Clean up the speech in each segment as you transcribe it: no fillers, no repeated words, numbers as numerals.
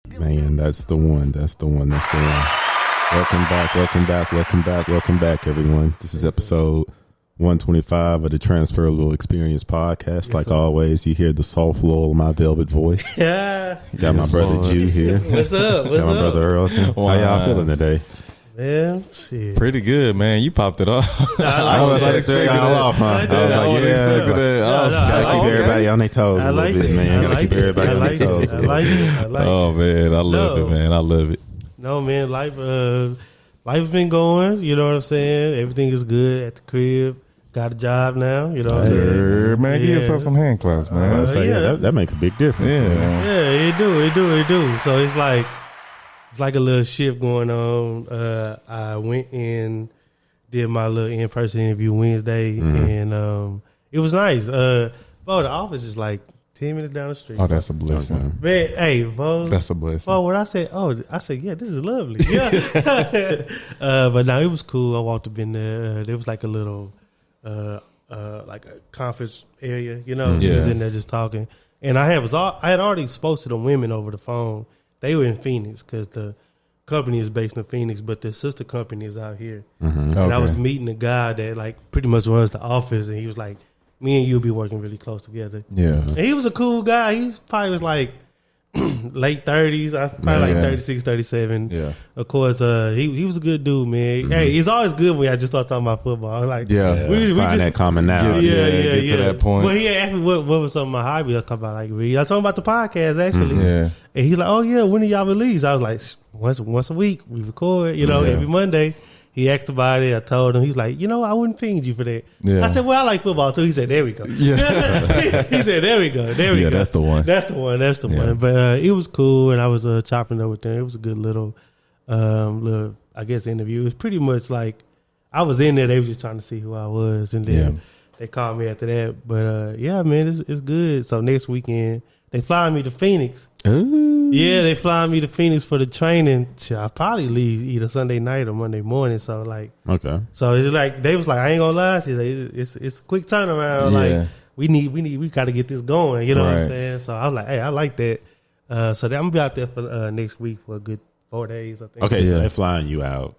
Man, that's the one. Welcome back, everyone. This is episode 125 of the Transferable Experience podcast. Like always, you hear the soft lull of my velvet voice. Yeah. Got my brother Jew here. What's up? Got my brother Earl too. Wow. How y'all feeling today? Man, shit. Pretty good, man. You popped it off. I was like, throw y'all off, huh? I was like, gotta keep everybody on their toes a little bit, man. Gotta keep everybody on their toes. I like it. Oh, man. I love it, man. I love it. No, man. Life's been going. You know what I'm saying? Everything is good at the crib. Got a job now. You know what I'm saying? Man, give yourself some hand claps, man. That makes a big difference. Yeah, it do. So it's like a little shift going on. I went and did my little in-person interview Wednesday, and it was nice. The office is like 10 minutes down the street. Oh, that's a blessing. Man, hey, Bo. That's a blessing. Well, when I said, yeah, this is lovely. Yeah. But no, it was cool. I walked up in there. There was like a little, like a conference area, you know. Yeah. We was in there just talking. And I had already spoke to the women over the phone. They were in Phoenix because the company is based in Phoenix, but the sister company is out here. And I was meeting a guy that like pretty much runs the office, and he was like, me and you'll be working really close together. Yeah. And he was a cool guy. He probably was like late 30s, probably like 36, 37. Yeah. Of course, he was a good dude, man. Hey, he's always good when I just start talking about football. Like, We find just, that commonality. Get to that point. Well, he asked me what was some of my hobbies. I was talking about like read. I was talking about the podcast actually. Yeah. And he's like, oh yeah, when do y'all release? I was like, once a week we record, every Monday. He asked about it. I told him. He's like, I wouldn't ping you for that. Yeah. I said, well, I like football too. He said, there we go. Yeah. He said, there we go. That's the one. That's the one. But it was cool, and I was chopping up with them. It was a good little, I guess, interview. It was pretty much like I was in there. They were just trying to see who I was, and then they called me after that. But yeah, man, it's good. So next weekend they flying me to Phoenix. Ooh. Yeah, they flying me to Phoenix for the training. I'll probably leave either Sunday night or Monday morning. So so it's like they was like, I ain't gonna lie, she's like, it's a quick turnaround. Yeah. Like we got to get this going. You know what I'm saying? So I was like, hey, I like that. So I'm gonna be out there for next week for a good 4 days, I think. Okay, so they're flying you out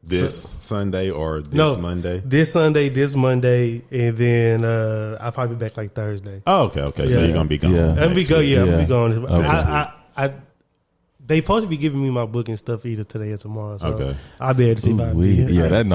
This Sunday or this Monday? This Sunday, this Monday, and then I'll probably be back like Thursday. Oh, okay. So you're gonna be gone. I'm gonna be going. Okay. They supposed to be giving me my book and stuff either today or tomorrow. So I'll be able to see my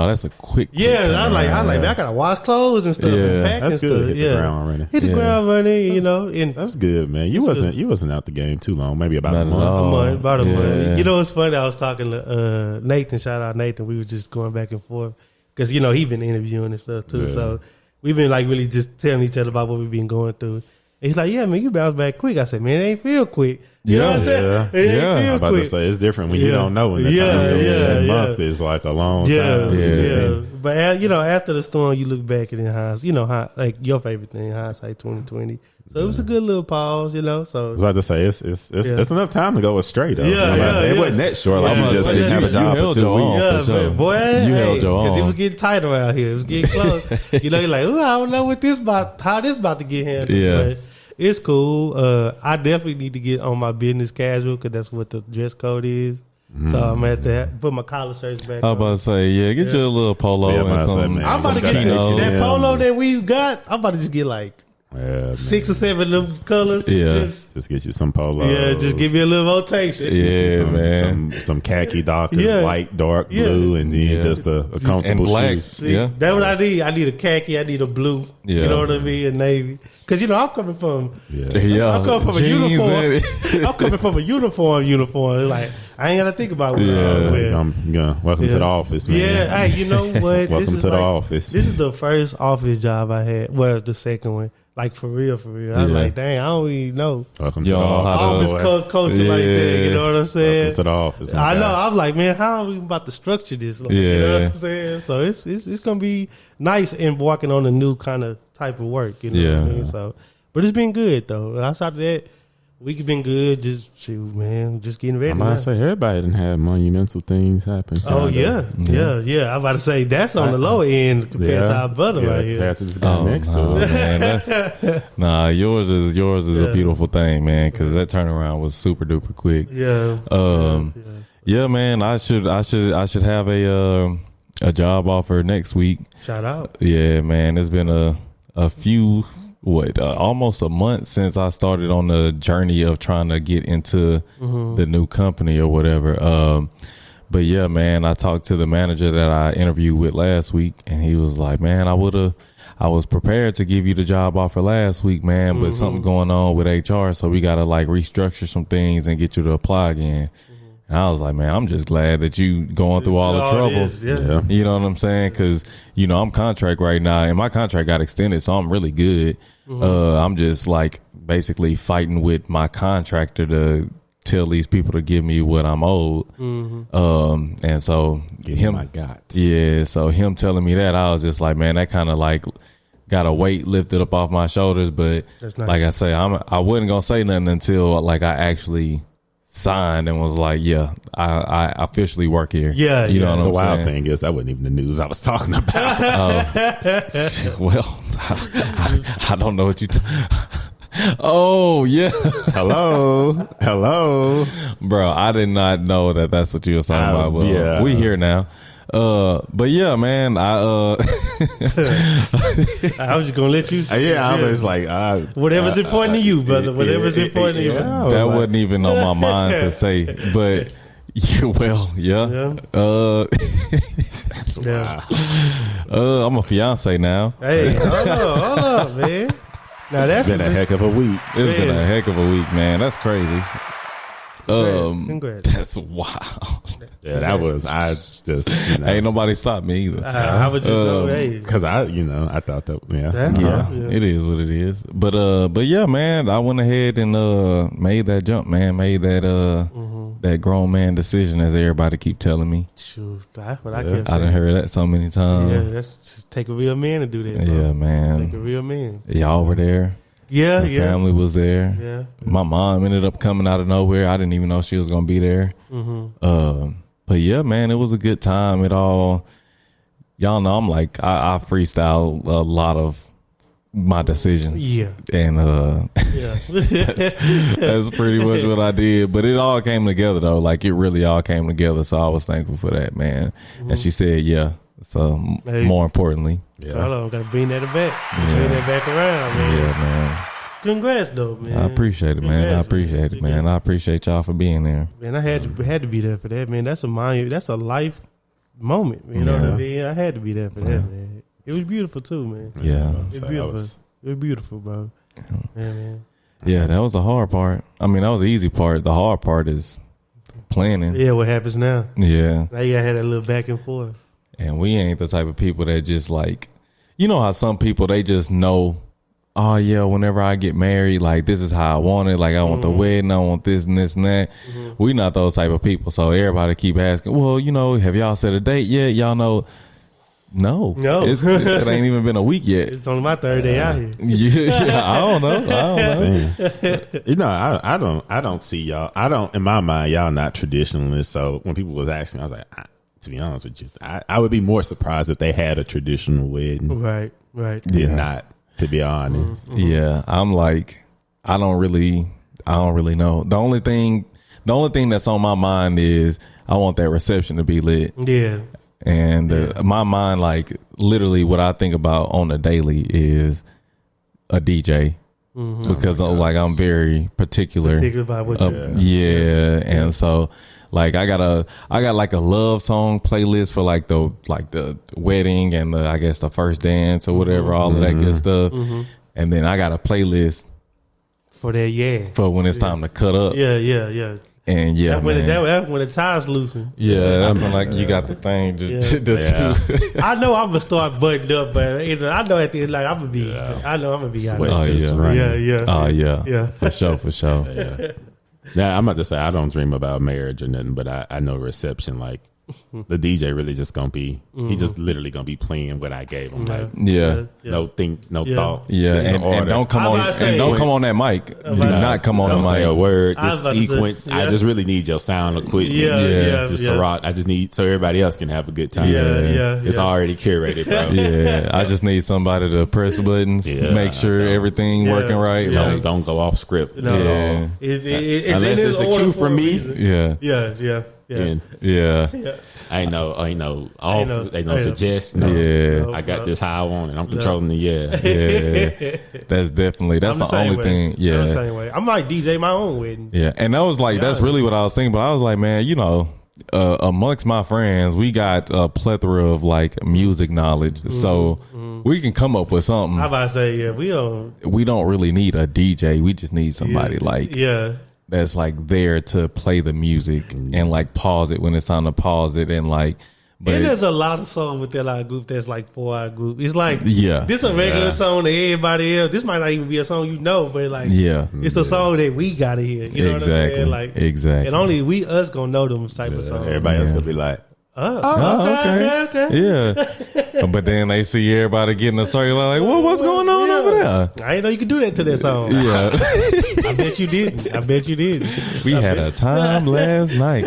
that's a quick. I was like, man, I gotta wash clothes and stuff and pack that's and good. stuff. Hit the ground running. Hit the ground running, and that's good, man. You wasn't out the game too long, maybe about a month. About a month. You know, it's funny. I was talking to Nathan. Shout out Nathan. We were just going back and forth because he been interviewing and stuff too. Yeah. So we've been like really just telling each other about what we've been going through. And he's like, yeah, man, you bounced back quick. I said, man, it ain't feel quick. You know what I'm saying? It ain't feel I'm about quick. to say it's different when you don't know when that month is like a long time. Yeah. But after the storm, you look back and hindsight, like your favorite thing, hindsight 2020. So it was a good little pause, So I was about to say it's enough time to go straight. Though. It wasn't that short. Like you just didn't have a job for 2 weeks. Boy, you held your own because it was getting tight around here. It was getting close. You're like, I don't know how this about to get handled. Yeah. But it's cool. I definitely need to get on my business casual because that's what the dress code is. So I'm going to have to put my collar shirts back on. I was about to say, get you a little polo and some. I'm about to get that polo that we got. I'm about to just get like 6 or 7 of them colors. Yeah. Just get you some polos. Yeah, just give me a little rotation. Yeah, man. Some khaki dockers, light, dark blue, and then just a comfortable and black. shoe. That's what I need. I need a khaki. I need a blue. Yeah. You know what I mean? A navy. Because, I'm coming from I'm coming from a uniform. I'm coming from a uniform. Like, I ain't got to think about what I'm wearing. Welcome to the office, man. Yeah, hey, you know what? Welcome to the office. This is the first office job I had. Well, the second one. Like, for real. I was like, dang, I don't even know. Welcome to the office. Office culture like that, you know what I'm saying? Welcome to the office. I know. I'm like, man, how are we about to structure this? Like, you know what I'm saying? So it's going to be nice in walking on a new kind of type of work, you know what I mean? So, but it's been good, though. Outside of that, Week been good. Just shoot, man. Just getting ready. I'm about to say everybody didn't have monumental things happen. Oh yeah. I'm about to say that's on the low end compared to our brother right here. Patrick's got next to it. Man, yours is a beautiful thing, man. Because that turnaround was super duper quick. Yeah. Yeah, man. I should have a job offer next week. Shout out. Yeah, man. It's been a few. Almost a month since I started on the journey of trying to get into the new company or whatever. But yeah, man, I talked to the manager that I interviewed with last week, and he was like, man, I was prepared to give you the job offer last week, man, but something going on with HR, so we got to like restructure some things and get you to apply again. And I was like, man, I'm just glad that you going through all the trouble. Yeah. You know what I'm saying? Because, I'm contract right now, and my contract got extended, so I'm really good. I'm just like basically fighting with my contractor to tell these people to give me what I'm owed. And so so him telling me that, I was just like, man, that kind of like got a weight lifted up off my shoulders. But that's nice. Like I say, I wasn't gonna say nothing until like I actually signed and was like, yeah, I officially work here. Yeah, you know what I'm saying? The wild thing is that wasn't even the news I was talking about. Well, I don't know what you. Oh yeah. Hello, bro. I did not know that that's what you were talking about. Well, we here now. But yeah, man, I was just gonna let you. I was like, whatever's important to you, brother. Whatever's important to you. That wasn't even on my mind to say, but I'm a fiance now. Hey, hold up, man. Now that's been a heck of a week. It's been a heck of a week, man. That's crazy. Congrats. That's wild. Yeah, that was. I just ain't nobody stopped me either. I would just know, because I thought that it is what it is. But yeah, man, I went ahead and made that jump, man. Made that that grown man decision, as everybody keep telling me. Shoot, that's what I kept saying. I done heard that so many times. Yeah, that's just take a real man to do that. Bro. Yeah, man. Take a real man. Y'all were there. Yeah, My family was there. Yeah. My mom ended up coming out of nowhere. I didn't even know she was gonna be there. But yeah, man, it was a good time. It all, y'all know, I'm like, I freestyle a lot of my decisions. Yeah. And that's pretty much what I did. But it all came together though. Like it really all came together. So I was thankful for that, man. And she said, yeah. So more importantly, so I gotta bring that back. Bring that back around, man. Yeah, man. Congrats, though, man. I appreciate it, man. I appreciate it, man. I appreciate y'all for being there. Man, I had to be there for that, man. That's a life moment. You know what I mean? I had to be there for that, man. It was beautiful too, man. Yeah, it was beautiful, bro. Yeah, man. Yeah, that was the hard part. I mean, that was the easy part. The hard part is planning. Yeah, what happens now? Yeah, now you gotta have that little back and forth. And we ain't the type of people that just like, you know how some people, they just know, oh yeah, whenever I get married, like this is how I want it. Like I want the wedding, I want this and this and that. We not those type of people. So everybody keep asking, well, have y'all set a date yet? Y'all know. No. It ain't even been a week yet. It's only my third day out here. Yeah, I don't know. I don't see y'all. In my mind, y'all not traditionalists. So when people was asking, I was like, to be honest with you, I would be more surprised if they had a traditional wedding. Right. Did not, to be honest. Yeah, I'm like, I don't really know. The only thing that's on my mind is I want that reception to be lit. Yeah. And my mind, like literally what I think about on a daily is a DJ. Because I'm very particular about what and so like I got like a love song playlist for like the wedding and the first dance or whatever, all of that good stuff. And then I got a playlist for that, for when it's time to cut up. Yeah. And that's when the tires loosen. Yeah, that's when like you got the thing. I know I'm gonna start butting up, but I know at the end, like I'm gonna be. I know I'm gonna be out. Yeah. For sure. Yeah, I'm about to say I don't dream about marriage or nothing, but I know reception. Like the DJ really just gonna be he just literally gonna be playing what I gave him. Like no thought. Yeah, and don't come on that mic. Do not come on the mic. Say a word. The sequence. I just really need your sound equipment. I just need so everybody else can have a good time. It's already curated, bro. Yeah, I just need somebody to press buttons, make sure everything working right. Don't go off script. No, unless it's a cue from me. Yeah. Ain't no suggestion. I got this how I want it. I'm controlling the That's the only thing. Yeah, I'm the same way. I might DJ my own wedding. Yeah, and that was like that's really what I was thinking. But I was like, man, amongst my friends, we got a plethora of like music knowledge, so we can come up with something. I'm about to say, we don't really need a DJ. We just need somebody that's like there to play the music and like pause it when it's time to pause it and like. But there's a lot of songs with that group that's like 4-hour group. It's like this a regular song to everybody else. This might not even be a song but like it's a song that we gotta hear. You know what I'm saying? Like exactly. And only us gonna know them type of songs. Everybody else gonna be like, okay. Yeah. But then they see everybody getting a circle like, what's going on over there? I didn't know you could do that to that song. Yeah. I bet you didn't. We had a time last night.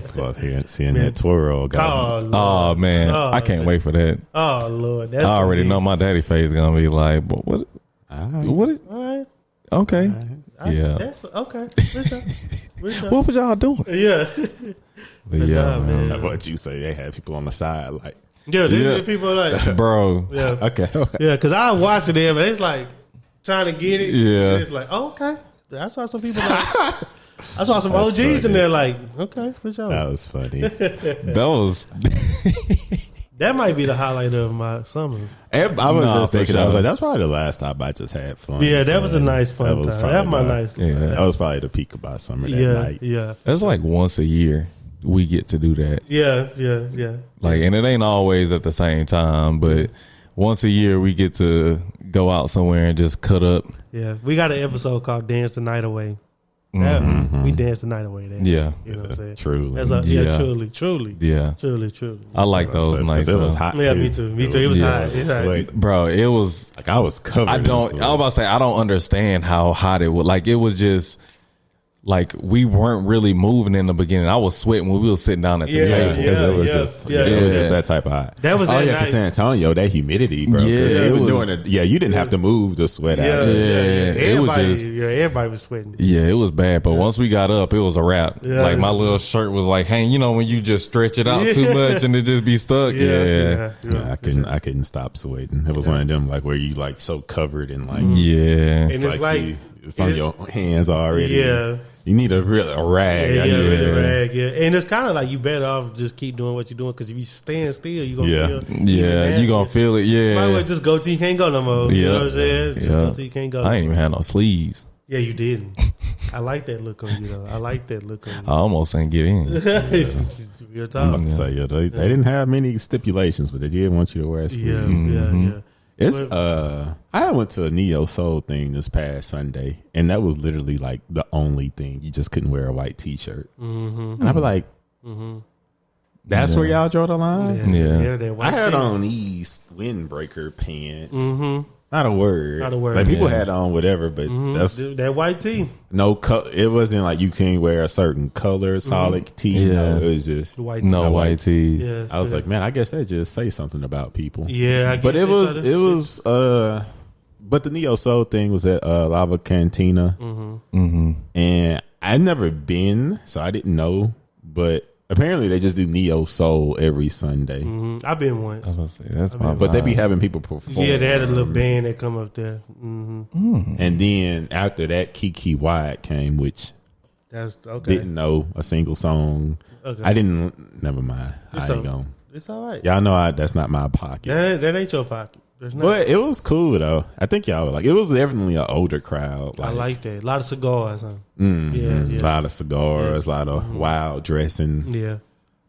So seeing that twirl. Oh man. I can't wait for that. Oh Lord. I already know my daddy face is gonna be like, what? All right. Okay. That's okay. What was y'all doing? Yeah. But man. What you say? They had people on the side like. People like, bro. Yeah. Okay. Yeah, because I watched it there, but it's like trying to get it. Yeah. It's like, okay. I saw some people like. I saw some OGs in there like, okay, for sure. That was funny. That might be the highlight of my summer. I was just thinking, I was like, that's probably the last time I just had fun. Yeah, that was a nice fun time. That was my nice time. That was probably the peak of my summer that night. Yeah. That's like once a year we get to do that. Yeah. Like, and it ain't always at the same time, but once a year we get to go out somewhere and just cut up. Yeah. We got an episode called Dance the Night Away. We danced the night away there. Yeah. You know what I'm saying? Truly. Truly. Yeah. Truly. I like those nights. It was hot. Yeah, me too. It was hot. It's hot. Bro, it was like I was covered. I was about to say I don't understand how hot it was. Like it was just like we weren't really moving in the beginning. I was sweating when we were sitting down at the table. It was just that type of hot. That was that night. San Antonio, that humidity, bro. You didn't have to move to sweat out. It was just everybody was sweating. Yeah, it was bad. But once we got up, it was a wrap. Yeah, like my little shirt was like hanging. When you just stretch it out too much and it just be stuck. I couldn't stop sweating. It was one of them like where you like so covered and like and it's like it's on your hands already. Yeah. You need a rag. And it's kind of like you better off just keep doing what you're doing because if you stand still, you're going to feel you're going to feel it. Yeah. Might as well just go till you can't go no more. You know what I'm saying? Just go till you can't go. I ain't even had no sleeves. Yeah, you didn't. I like that look on you, though. I like that look on you. I almost ain't get in. Real talk. I'm about to say, they didn't have many stipulations, but they did want you to wear sleeves. Yeah. It's I went to a neo soul thing this past Sunday, and that was literally like the only thing. You just couldn't wear a white t-shirt, and I was like, "That's where y'all draw the line." Yeah. I had on these windbreaker pants. Not a word. Like people had on whatever, but that's that white tee. No, it wasn't like you can't wear a certain color solid tee. No, it was just white tee. Yeah, I was like, man, I guess that just say something about people. Yeah, but it was. But the neo soul thing was at Lava Cantina, and I'd never been, so I didn't know. But apparently, they just do neo soul every Sunday. I've been once. I was gonna say that's my but they be having people perform. Yeah, they had a little band that come up there. And then after that, Kiki Wyatt came, which that's okay. Didn't know a single song. Okay. I didn't. Never mind. I ain't going. It's all right. Y'all know that's not my pocket. That ain't your pocket. But it was cool though. I think y'all were like, it was definitely an older crowd. I like that. A lot of cigars. Huh? Yeah. A lot of cigars. A lot of wild dressing. Yeah.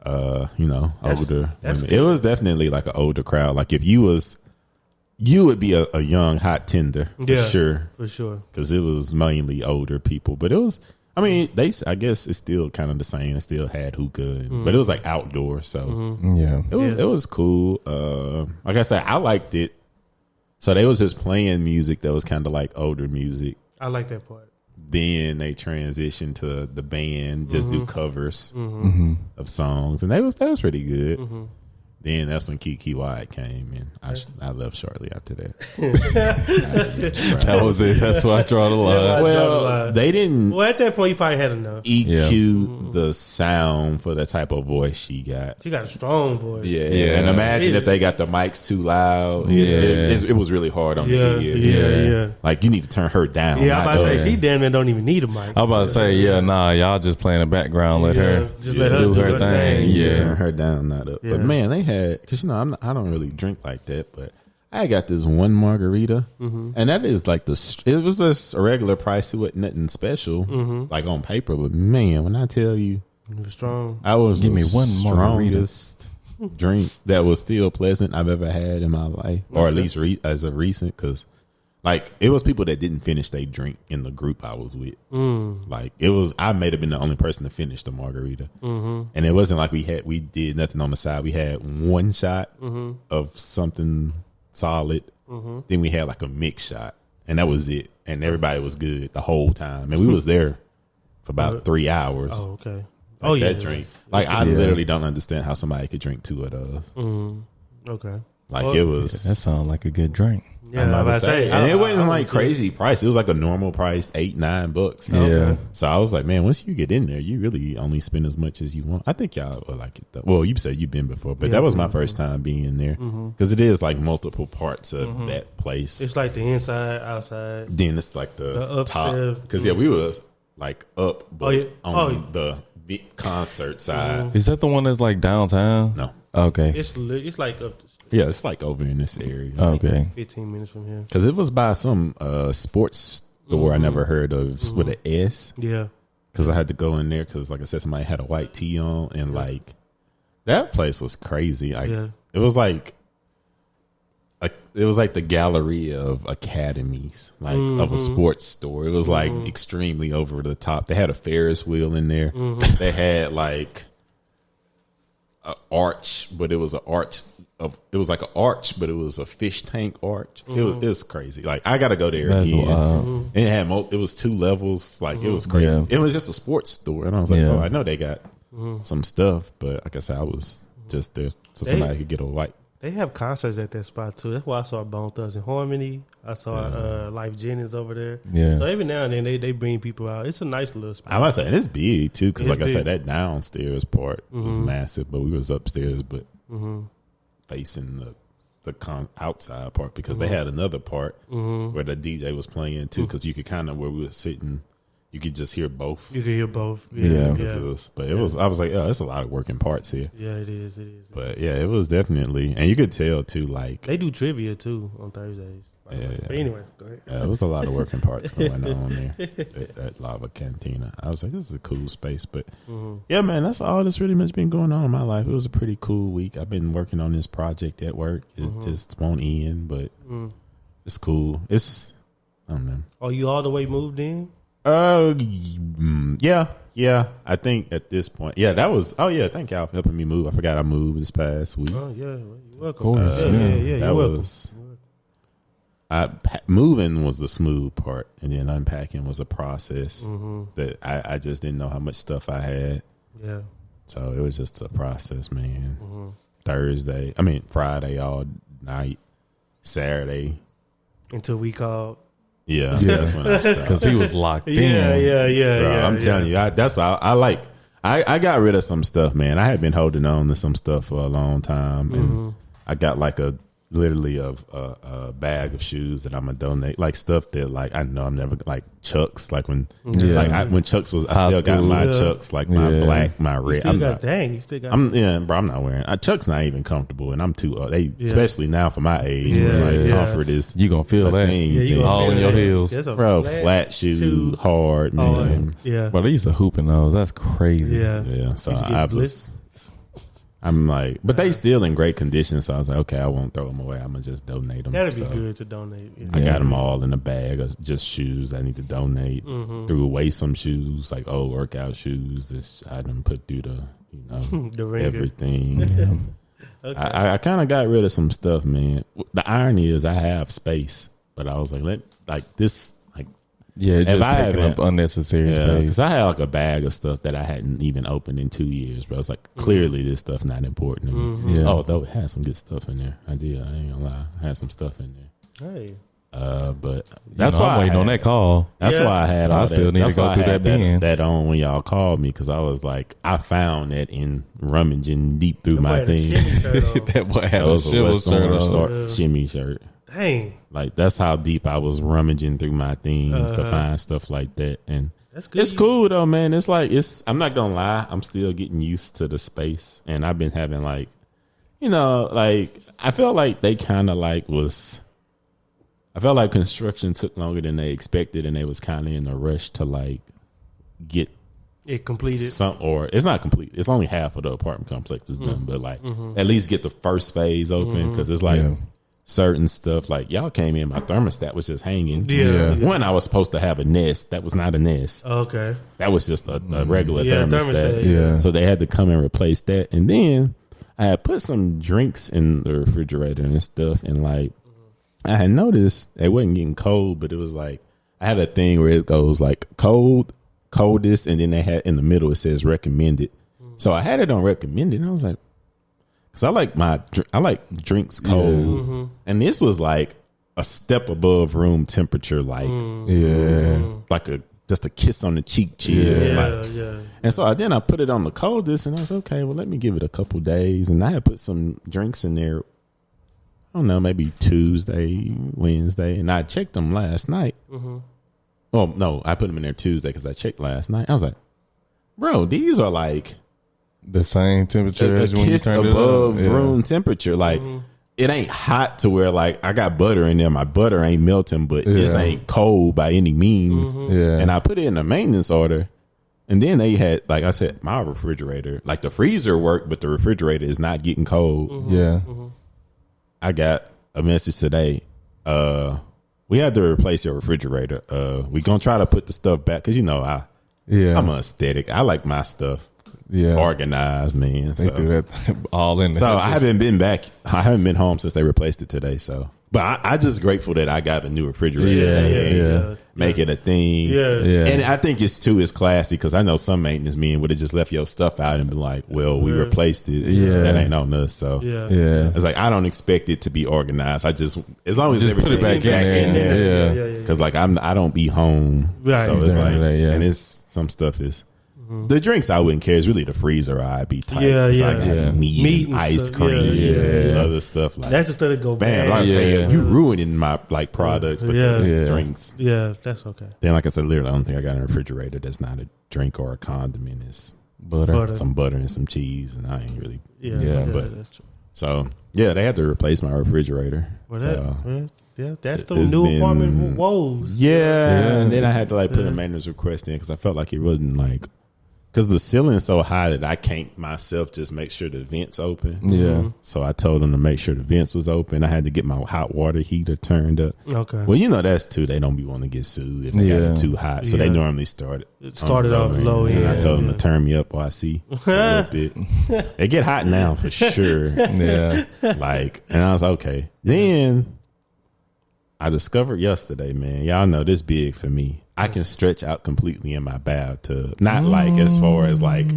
Older women. It was definitely like an older crowd. Like if you would be a young hot tender for sure. For sure. Because it was mainly older people. But it was I mean, I guess it's still kind of the same. It still had hookah, but it was like outdoor, so it was cool. Like I said, I liked it. So they was just playing music that was kind of like older music. I like that part. Then they transitioned to the band just do covers of songs, and that was pretty good. Then that's when Kiki Wyatt came, and I left shortly after that. That was it. That's why I draw the line. Well, they didn't. Well, at that point, you probably had enough. EQ the sound for the type of voice she got. She got a strong voice. Yeah. And imagine if they got the mics too loud. It was really hard on the ear. Yeah. Like you need to turn her down. Yeah, I'm about to say she damn near don't even need a mic. I'm about to say, y'all just play in the background. Let her just let her do her thing. Yeah, turn her down, not up. But man, they had, because I don't really drink like that, but I got this one margarita, and that is like it was just a regular price. It wasn't nothing special, like on paper. But man, when I tell you, it was strong. I was give me one strongest drink that was still pleasant I've ever had in my life, or at least as of recent, because. Like it was people that didn't finish their drink in the group I was with. Like it was, I may have been the only person to finish the margarita, and it wasn't like we did nothing on the side. We had one shot of something solid, then we had like a mix shot, and that was it. And everybody was good the whole time, and we was there for about 3 hours. Oh, okay. Like that drink. Like I literally don't understand how somebody could drink 2 of those. Okay. Like it was. That sounds like a good drink. Yeah, I'm about to say, and it wasn't like crazy price. It was like a normal price, $8-9. Yeah. So I was like, man, once you get in there, you really only spend as much as you want. I think y'all would like it though. Well, you said you've been before, but that was my first time being there because it is like multiple parts of that place. It's like the inside, outside. Then it's like the top. Because we were like up, but on the big concert side. Is that the one that's like downtown? No. Okay. It's like up. Yeah, it's like over in this area. Okay. 15 minutes from here. Because it was by some sports store I never heard of with an S. Yeah. Because I had to go in there because, like I said, somebody had a white tee on. And, like, that place was crazy. Like, it was like the gallery of academies, like of a sports store. It was like extremely over the top. They had a Ferris wheel in there. They had like an arch, but it was an arch. It was like an arch, but it was a fish tank arch. It was crazy. Like I got to go there again. And it had it was 2 levels. Like it was crazy. Yeah. It was just a sports store, and I was like, oh, I know they got some stuff, but like I said, I was just there so somebody could get a white. They have concerts at that spot too. That's why I saw Bone Thugs and Harmony. I saw Life Jennings over there. Yeah. So every now and then they bring people out. It's a nice little spot. I must say, and it's big too, because like I said, that downstairs part was massive, but we was upstairs, but. Facing the outside part because they had another part where the DJ was playing too, because you could kind of where we were sitting, you could just hear both. You could hear both. But it was. I was like, oh, it's a lot of working parts here. Yeah, it is. But yeah, it was definitely, and you could tell too. Like they do trivia too on Thursdays. But anyway, go ahead. It was a lot of working parts going on there at Lava Cantina. I was like, this is a cool space. But yeah, man, that's all that's really much been going on in my life. It was a pretty cool week. I've been working on this project at work. It just won't end, but it's cool. I don't know. Oh, you all the way moved in? Yeah. I think at this point, that was. Oh yeah, thank y'all for helping me move. I forgot I moved this past week. Oh yeah, well, you're welcome. Course, yeah, that you're welcome. was. Moving was the smooth part, and then unpacking was a process that I just didn't know how much stuff I had. Yeah. So it was just a process, man. Friday all night, Saturday. Until we called. Yeah. That's when I stopped. Because he was locked in. Yeah. I'm telling you, that's all I like. I got rid of some stuff, man. I had been holding on to some stuff for a long time, and I got like literally a bag of shoes that I'm gonna donate, like stuff that like I know I'm never like Chucks, like when when Chucks was I still got my Chucks, like my black, my red. You still got bro, I'm not wearing Chucks. Not even comfortable, and I'm too especially now for my age. Comfort is you gonna feel that all in your heels, bro. Flat shoe, hard, man. Yeah, but they used to hoop in those. That's crazy. Yeah. So I'm like, but they still in great condition. So I was like, okay, I won't throw them away. I'm gonna just donate them. That'd be good to donate. Yeah. I got them all in a bag of just shoes I need to donate. Threw away some shoes, like old workout shoes. This I done put through the everything. Okay. I kind of got rid of some stuff, man. The irony is I have space, but I was like, just taking up unnecessary space. Because I had like a bag of stuff that I hadn't even opened in 2 years, but I was like, clearly this stuff not important to me. Although it had some good stuff in there. I did. I ain't gonna lie. I had some stuff in there. Hey. But that's why I'm waiting on that call. That's why I had all I still need to go through that bin. That on when y'all called me, because I was like, I found that in rummaging deep through my thing. That boy had a shimmy shirt. Dang. Like that's how deep I was rummaging through my things to find stuff like that. And that's good. It's cool though, man. It's like I'm not gonna lie, I'm still getting used to the space. And I've been having like, like I felt like they kinda like I felt like construction took longer than they expected, and they was kinda in a rush to like get it completed. Or it's not complete. It's only half of the apartment complex is done, but like at least get the first phase open, because it's like certain stuff, like y'all came in, my thermostat was just hanging. When I was supposed to have a Nest, that was not a Nest. Okay, that was just a regular thermostat. So they had to come and replace that. And then I had put some drinks in the refrigerator and stuff, and like I had noticed it wasn't getting cold, but it was like I had a thing where it goes like coldest, and then they had in the middle it says recommended. So I had it on recommended, and I was like, because I like drinks cold, and this was like a step above room temperature, like like just a kiss on the cheek chill, And so then I put it on the coldest, and I was okay. Well, let me give it a couple days, and I had put some drinks in there. I don't know, maybe Tuesday, Wednesday, and I checked them last night. Well, no, I put them in there Tuesday because I checked last night. I was like, bro, these are like the same temperature a as when you turned above room temperature. Like it ain't hot to where like I got butter in there. My butter ain't melting, but this ain't cold by any means. And I put it in a maintenance order. And then they had, like I said, my refrigerator, like the freezer worked, but the refrigerator is not getting cold. I got a message today. We had to replace your refrigerator. We gonna try to put the stuff back because I'm an aesthetic. I like my stuff organized, man. They do that all in there. So I haven't been back. I haven't been home since they replaced it today. So, but I just grateful that I got a new refrigerator. Make it a thing. And I think it's classy because I know some maintenance men would have just left your stuff out and been like, well, we replaced it. That ain't on us. So it's like, I don't expect it to be organized. I just, as long as everything is back in there. Because like I don't be home. So it's like, and it's some stuff is. The drinks I wouldn't care. It's really the freezer I'd be tight. I got meat and ice cream and other stuff. Like, that's just let it go bad. You ruining my like products, but the drinks. Yeah, that's okay. Then, like I said, literally, I don't think I got in a refrigerator that's not a drink or a condiment. It's butter, some butter and some cheese, and I ain't really but that's true. So they had to replace my refrigerator. That's the new apartment woes. And then I had to like put a maintenance request in because I felt like it wasn't like. Because the ceiling's so high that I can't myself just make sure the vents open. So I told them to make sure the vents was open. I had to get my hot water heater turned up. Okay. Well, that's too. They don't be wanting to get sued if they got it too hot. So they normally started off low. I told them to turn me up while I see a little bit. It get hot now for sure. Like, and I was okay. Then I discovered yesterday, man. Y'all know this big for me. I can stretch out completely in my bathtub. Not like as far as like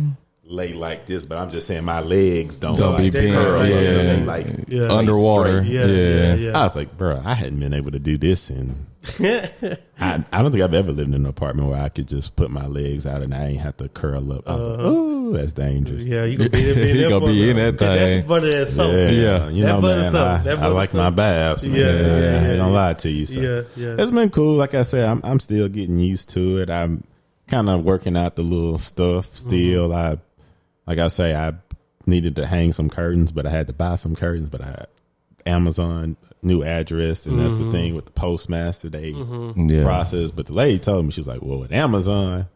lay like this, but I'm just saying my legs don't like curl up. They like underwater. I was like, bro, I hadn't been able to do this in. I don't think I've ever lived in an apartment where I could just put my legs out and I ain't have to curl up. I was like, ooh, that's dangerous. You gonna be in that thing. That's butter and soap. Man, I like my baths. Man. I ain't gonna lie to you. So it's been cool. Like I said, I'm still getting used to it. I'm kind of working out the little stuff still. Like I say, I needed to hang some curtains, but I had to buy some curtains. But I had Amazon new address, and that's the thing with the postmaster. They process. But the lady told me, she was like, well, with Amazon,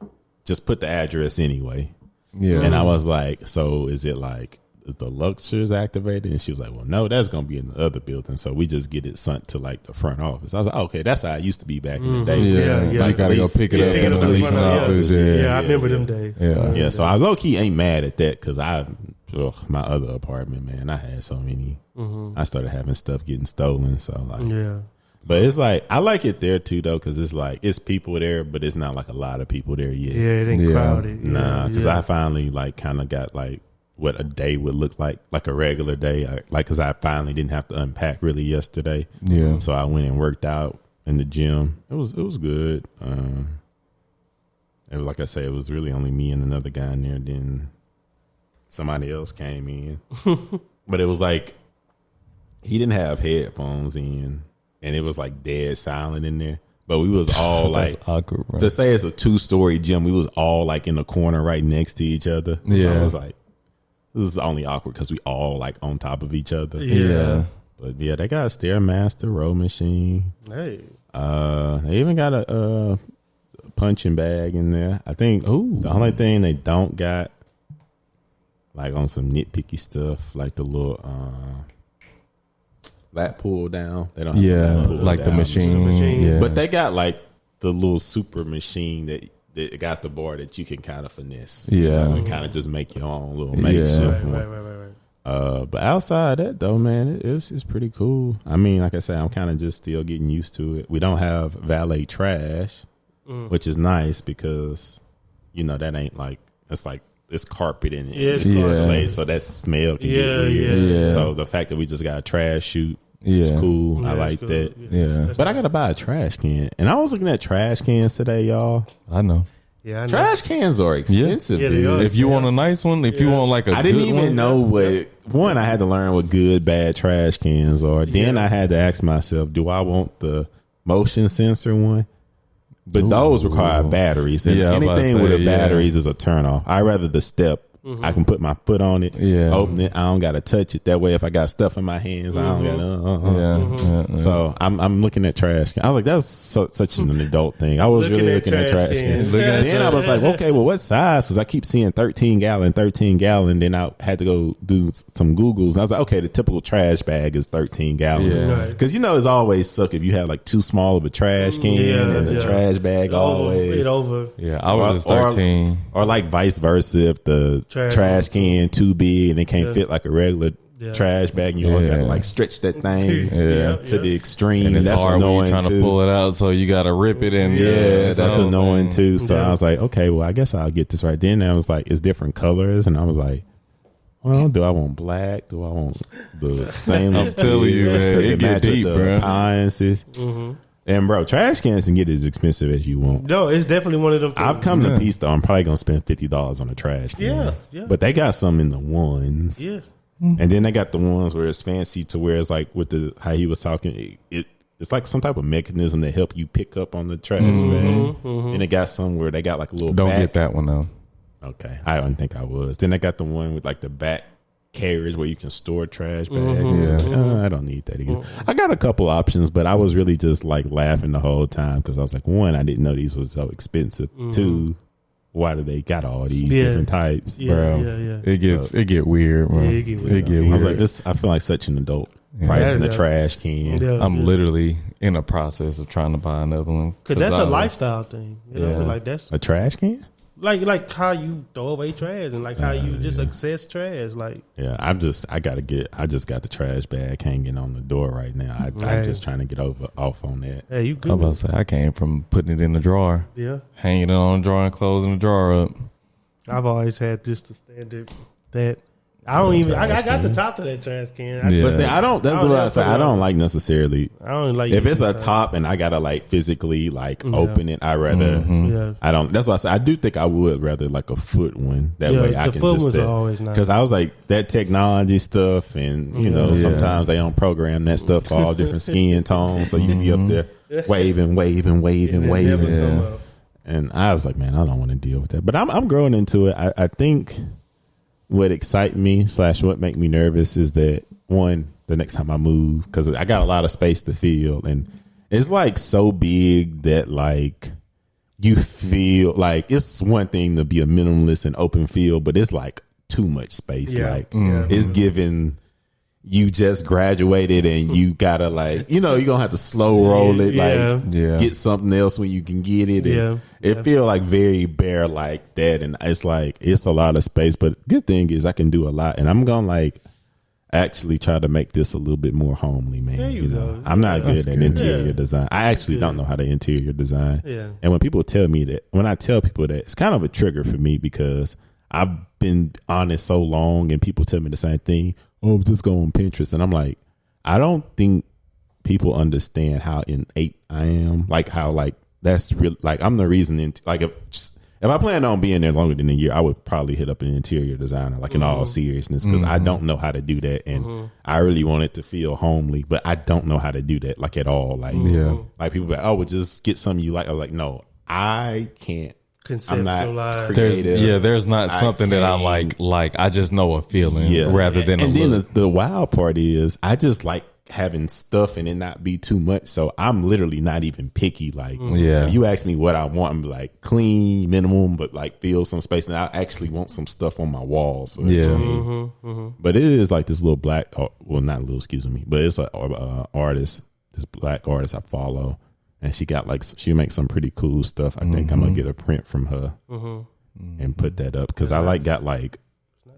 just put the address anyway. And I was like, so is it like the Luxor's activated? And she was like, well, no, that's going to be in the other building. So we just get it sent to like the front office. I was like, okay, that's how it used to be back in the day. Yeah. You got to go pick it up in the leasing office. Yeah, I remember them days. Yeah. So I low key ain't mad at that because my other apartment, man, I had so many. I started having stuff getting stolen. So like, but it's like, I like it there too though, because it's like, it's people there, but it's not like a lot of people there yet. Yeah, it ain't crowded. Nah, because I finally like kind of got like what a day would look like a regular day. Like, because I finally didn't have to unpack really yesterday. Yeah. So I went and worked out in the gym. It was good. It was, like I say, it was really only me and another guy in there. Then somebody else came in, but it was like he didn't have headphones in, and it was like dead silent in there. But we was all like, awkward, bro. To say it's a 2-story gym, we was all like in the corner right next to each other. Yeah. So I was like, this is only awkward because we all like on top of each other. Yeah. But yeah, they got a Stairmaster row machine. Hey. They even got a punching bag in there. I think the only thing they don't got, like on some nitpicky stuff, like the little lat pull down. They don't have lat pull like down the machine. Yeah. But they got like the little super machine that got the bar that you can kind of finesse. Yeah. And kind of just make your own little makeshift one. Right. But outside that though, man, it's pretty cool. I mean, like I said, I'm kind of just still getting used to it. We don't have valet trash, which is nice because, that ain't like, it's like, it's carpet in it. It's insulated, so that smell can get weird. Yeah. So the fact that we just got a trash chute is cool. Yeah, I like cool. that. Yeah. But I got to buy a trash can. And I was looking at trash cans today, y'all. I know. Yeah, I know. Trash cans are expensive, Yeah, they dude. are. If you want a nice one, if you want like a I didn't good even one, know one, I had to learn what good, bad trash cans are. Then I had to ask myself, do I want the motion sensor one? But those require batteries. And anything with batteries is a turn off. I'd rather the step. I can put my foot on it, open it. I don't got to touch it. That way, if I got stuff in my hands, I don't got to. So I'm looking at trash cans. I was like, that's such an adult thing. I was really looking at trash cans. Then I was like, okay, well, what size? Because I keep seeing 13 gallon. Then I had to go do some Googles. I was like, okay, the typical trash bag is 13 gallons. Because it's always suck if you have like too small of a trash can and the trash bag always. Yeah, I was 13. Or like vice versa, if the trash can too big and it can't fit like a regular trash bag, and you always got to like stretch that thing to the extreme. And it's that's hard annoying when you're trying to pull it out, so you got to rip it. And that's annoying too. So I was like, okay, well, I guess I'll get this right. Then I was like, it's different colors, and I was like, well, do I want black? Do I want the same? I'm telling you, man, it get deep, bro. Appliances. And bro, trash cans can get as expensive as you want. No, it's definitely one of them things. I've come to peace though. I'm probably gonna spend $50 on a trash can. Yeah. But they got some in the ones. Yeah. And then they got the ones where it's fancy to where it's like with how he was talking. It's like some type of mechanism that help you pick up on the trash bag. And it got some where they got like a little. Don't get that one though. Okay, I don't think I was. Then they got the one with like the back carriage where you can store trash bags. I don't need that again. I got a couple options, but I was really just like laughing the whole time because I was like, one, I didn't know these was so expensive. Two, why do they got all these different types, bro? It get weird, bro. It get weird. I was like, I feel like such an adult pricing a trash can. I'm literally in a process of trying to buy another one because that's a lifestyle thing. Like that's a trash can. Like how you throw away trash and like how you just access trash. Like I just got the trash bag hanging on the door right now. I'm just trying to get off on that. Hey, you good? I was about to say I came from putting it in the drawer, hanging it on the drawer and closing the drawer up. I've always had just the standard that I don't even. I got the top to that trash can. But see, I don't. That's what I say. I don't like necessarily. I don't like if it's a top and I gotta like physically like open it. I rather. I don't. That's why I say I do think I would rather like a foot one. That way I can foot just. Was always nice. Because I was like that technology stuff, and sometimes they don't program that stuff for all different skin tones, so you be up there waving. And I was like, man, I don't want to deal with that. But I'm growing into it. I think. What excites me / what make me nervous is that one, the next time I move, because I got a lot of space to fill, and it's like so big that like you feel like it's one thing to be a minimalist and open field, but it's like too much space. Like it's giving you just graduated and you gotta like, you're gonna have to slow roll it, get something else when you can get it. And it feel like very bare like that. And it's like, it's a lot of space, but good thing is I can do a lot, and I'm gonna like actually try to make this a little bit more homely, man. There you go. I'm not good at interior design. I actually don't know how to interior design. Yeah. And when people tell me that, when I tell people that, it's kind of a trigger for me because I've been on it so long and people tell me the same thing. Oh, just go on Pinterest. And I'm like, I don't think people understand how innate I am. Like how like that's real. Like I'm the reason. Like if I plan on being there longer than a year, I would probably hit up an interior designer, like in all seriousness, because I don't know how to do that, and I really want it to feel homely, but I don't know how to do that, like at all. Like, like people be like, oh, well, just get something you like. I'm like, no, I can't. I'm not creative. There's not something that I like. Like I just know a feeling rather than. And then the wild part is, I just like having stuff and it not be too much. So I'm literally not even picky. Like, if you ask me what I want, I'm like clean, minimum, but like feel some space. And I actually want some stuff on my walls. But it is like this little black, well, not little, excuse me, but it's an artist, this black artist I follow. And she got like, she makes some pretty cool stuff. I think I'm going to get a print from her and put that up. Cause I like got like,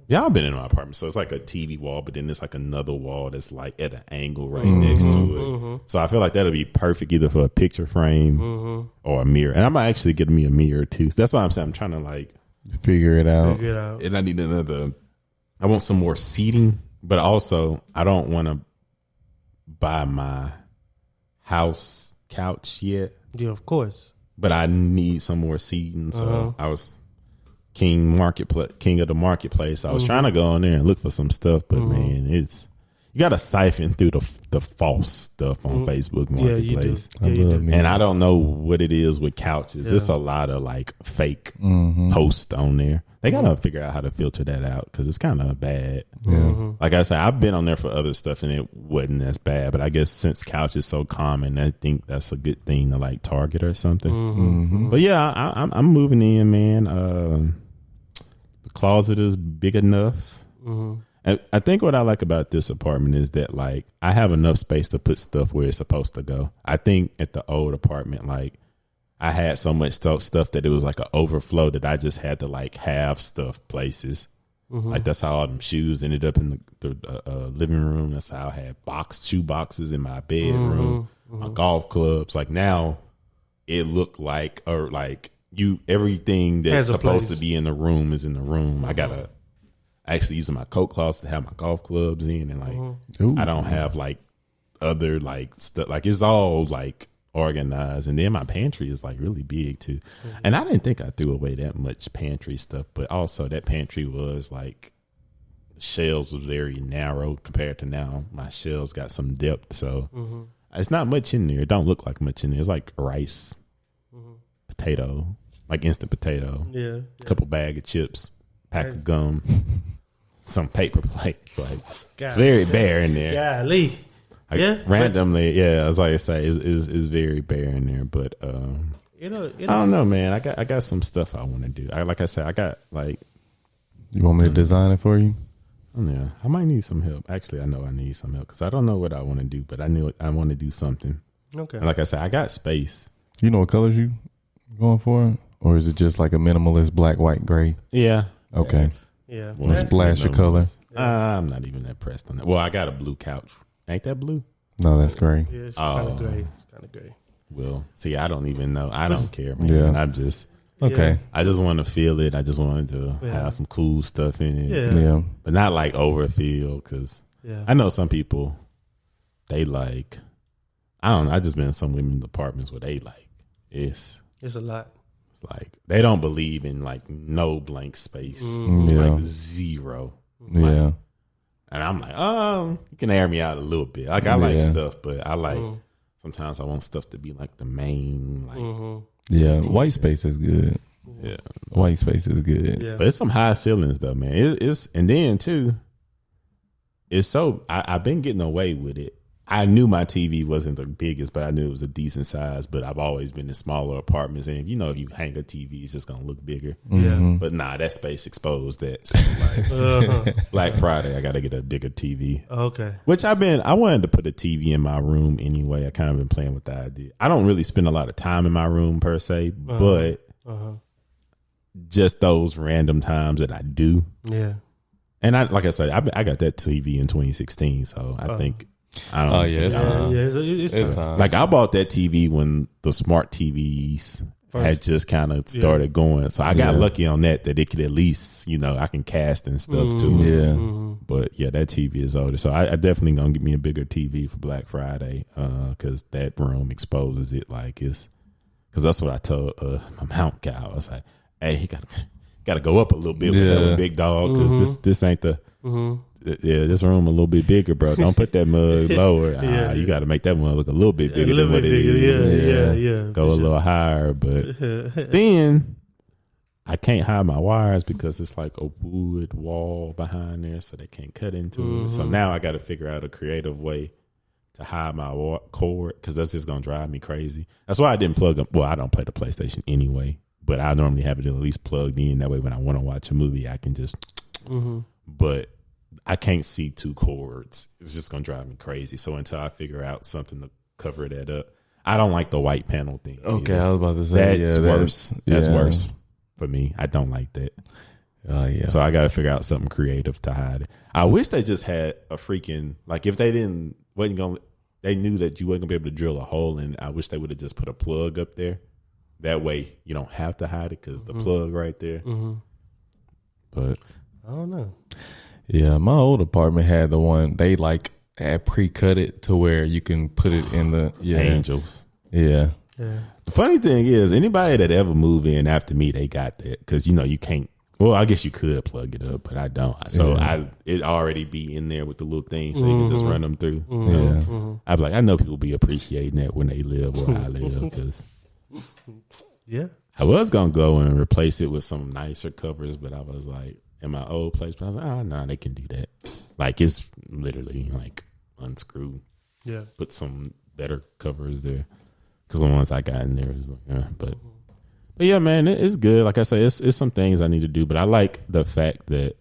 y'all been in my apartment, so it's like a TV wall, but then it's like another wall that's like at an angle right next to it. So I feel like that'll be perfect either for a picture frame or a mirror. And I might actually get me a mirror too. So that's why I'm saying I'm trying to like figure it out. And I need I want some more seating, but also I don't want to buy my house couch yet. Yeah, of course. But I need some more seating. So I was king of the marketplace. I was trying to go in there and look for some stuff, but man, you got to siphon through the false stuff on Facebook Marketplace. Yeah, you do. And I don't know what it is with couches. It's a lot of like fake posts on there. They got to figure out how to filter that out because it's kind of bad. Like I said, I've been on there for other stuff and it wasn't as bad, but I guess since couch is so common, I think that's a good thing to like target or something. But yeah, I'm moving in, man. The closet is big enough. And I think what I like about this apartment is that like I have enough space to put stuff where it's supposed to go. I think at the old apartment, like I had so much stuff that it was like an overflow that I just had to like have stuff places. Like that's how all them shoes ended up in the living room. That's how I had shoe boxes in my bedroom, my golf clubs. Like now it looked like, or like everything that's supposed to be in the room is in the room. I gotta actually using my coat closet to have my golf clubs in, and like I don't have like other like stuff. Like it's all like organized, and then my pantry is like really big too. And I didn't think I threw away that much pantry stuff, but also that pantry was like the shelves was very narrow compared to now. My shelves got some depth, so it's not much in there. It don't look like much in there. It's like rice, potato, like instant potato, a couple bag of chips, pack of gum, some paper plates. Like it's very bare in there. Golly. Randomly, I was like I say, is very bare in there. But I don't know, man. I got some stuff I want to do. Like I said, I got like. You want me to design it for you? Yeah, I might need some help. Actually, I know I need some help because I don't know what I want to do, but I knew I want to do something. Okay. And like I said, I got space. You know what colors you going for, or is it just like a minimalist black, white, gray? Yeah. Okay. Yeah. Well, splash of color. I'm not even that pressed on that. Well, I got a blue couch. Ain't that blue? No, that's gray. Yeah, it's kind of gray. It's kind of gray. Well, see, I don't even know. I don't care, man. Yeah. I'm just okay. I just want to feel it. I just wanted to have some cool stuff in it. Yeah. But not like overfill, because I know some people, they like, I don't know. I just been in some women's apartments where they like, it's a lot. It's like, they don't believe in like no blank space. Like zero. Yeah. And I'm like, you can air me out a little bit. Like I like stuff, but I like sometimes I want stuff to be like the main, like white space is good. Yeah, white space is good. Yeah. But it's some high ceilings though, man. It's and then too, it's so I've been getting away with it I knew my TV wasn't the biggest, but I knew it was a decent size. But I've always been in smaller apartments, and if you hang a TV, it's just gonna look bigger. Yeah. But nah, that space exposed that. So like Black Friday, I got to get a bigger TV. Okay. Which I wanted to put a TV in my room anyway. I kind of been playing with the idea. I don't really spend a lot of time in my room per se, but just those random times that I do. Yeah. And like I said, I got that TV in 2016, so I think. I don't know. It's time. Like I bought that TV when the smart TVs had just kind of started going, so I got lucky on that it could at least I can cast and stuff too. Yeah, but yeah, that TV is older, so I definitely gonna get me a bigger TV for Black Friday because that room exposes it like it's because that's what I told my mount guy. I was like, hey, he gotta go up a little bit with that big dog because this ain't the. This room a little bit bigger, bro. Don't put that mug lower. You got to make that one look a little bit bigger than what it is. Yeah. Go a little higher, but then I can't hide my wires because it's like a wood wall behind there, so they can't cut into it. So now I got to figure out a creative way to hide my cord because that's just gonna drive me crazy. That's why I didn't plug up. Well, I don't play the PlayStation anyway, but I normally have it at least plugged in. That way, when I want to watch a movie, I can just. But I can't see two cords. It's just gonna drive me crazy. So until I figure out something to cover that up, I don't like the white panel thing. Okay, either. I was about to say that's worse. That's worse for me. I don't like that. So I got to figure out something creative to hide it. I wish they just had a freaking if they they knew that you wasn't gonna be able to drill a hole in. I wish they would have just put a plug up there. That way you don't have to hide it because the plug right there. But I don't know. Yeah, my old apartment had the one they had pre-cut it to where you can put it in the angels. Yeah. The funny thing is, anybody that ever moved in after me, they got that because you can't. Well, I guess you could plug it up, but I don't. So it already be in there with the little thing, so you can just run them through. I'd be like, I know people be appreciating that when they live where I live because. I was gonna go and replace it with some nicer covers, but I was like. In my old place, but I was like, oh, no, they can do that. Like, it's literally unscrew. Yeah. Put some better covers there. Because the ones I got in there was but yeah, man, it's good. Like I say, it's some things I need to do, but I like the fact that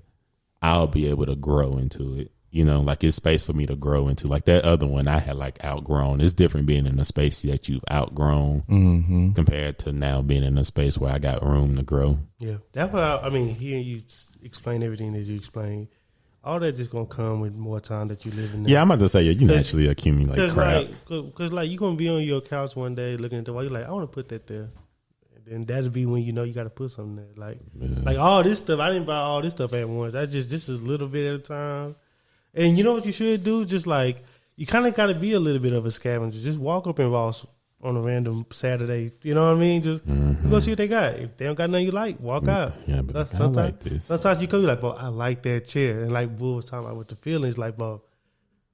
I'll be able to grow into it. It's space for me to grow into. Like that other one I had outgrown. It's different being in a space that you've outgrown compared to now being in a space where I got room to grow. Yeah, that's what I mean. Hearing you explain everything that you explained, all that just gonna come with more time that you live in there. Yeah, I'm about to say you naturally accumulate crap. Because you're gonna be on your couch one day looking at the wall. You're like, I want to put that there. And that'll be when you got to put something there. Like all this stuff. I didn't buy all this stuff at once. This is a little bit at a time. And you know what you should do? Just you kind of got to be a little bit of a scavenger. Just walk up in Ross on a random Saturday. You know what I mean? Just go see what they got. If they don't got nothing you like, walk out. Yeah, but sometimes, I like this. Sometimes you come, you're like, bro, I like that chair. And like Bull was talking about with the feelings, bro,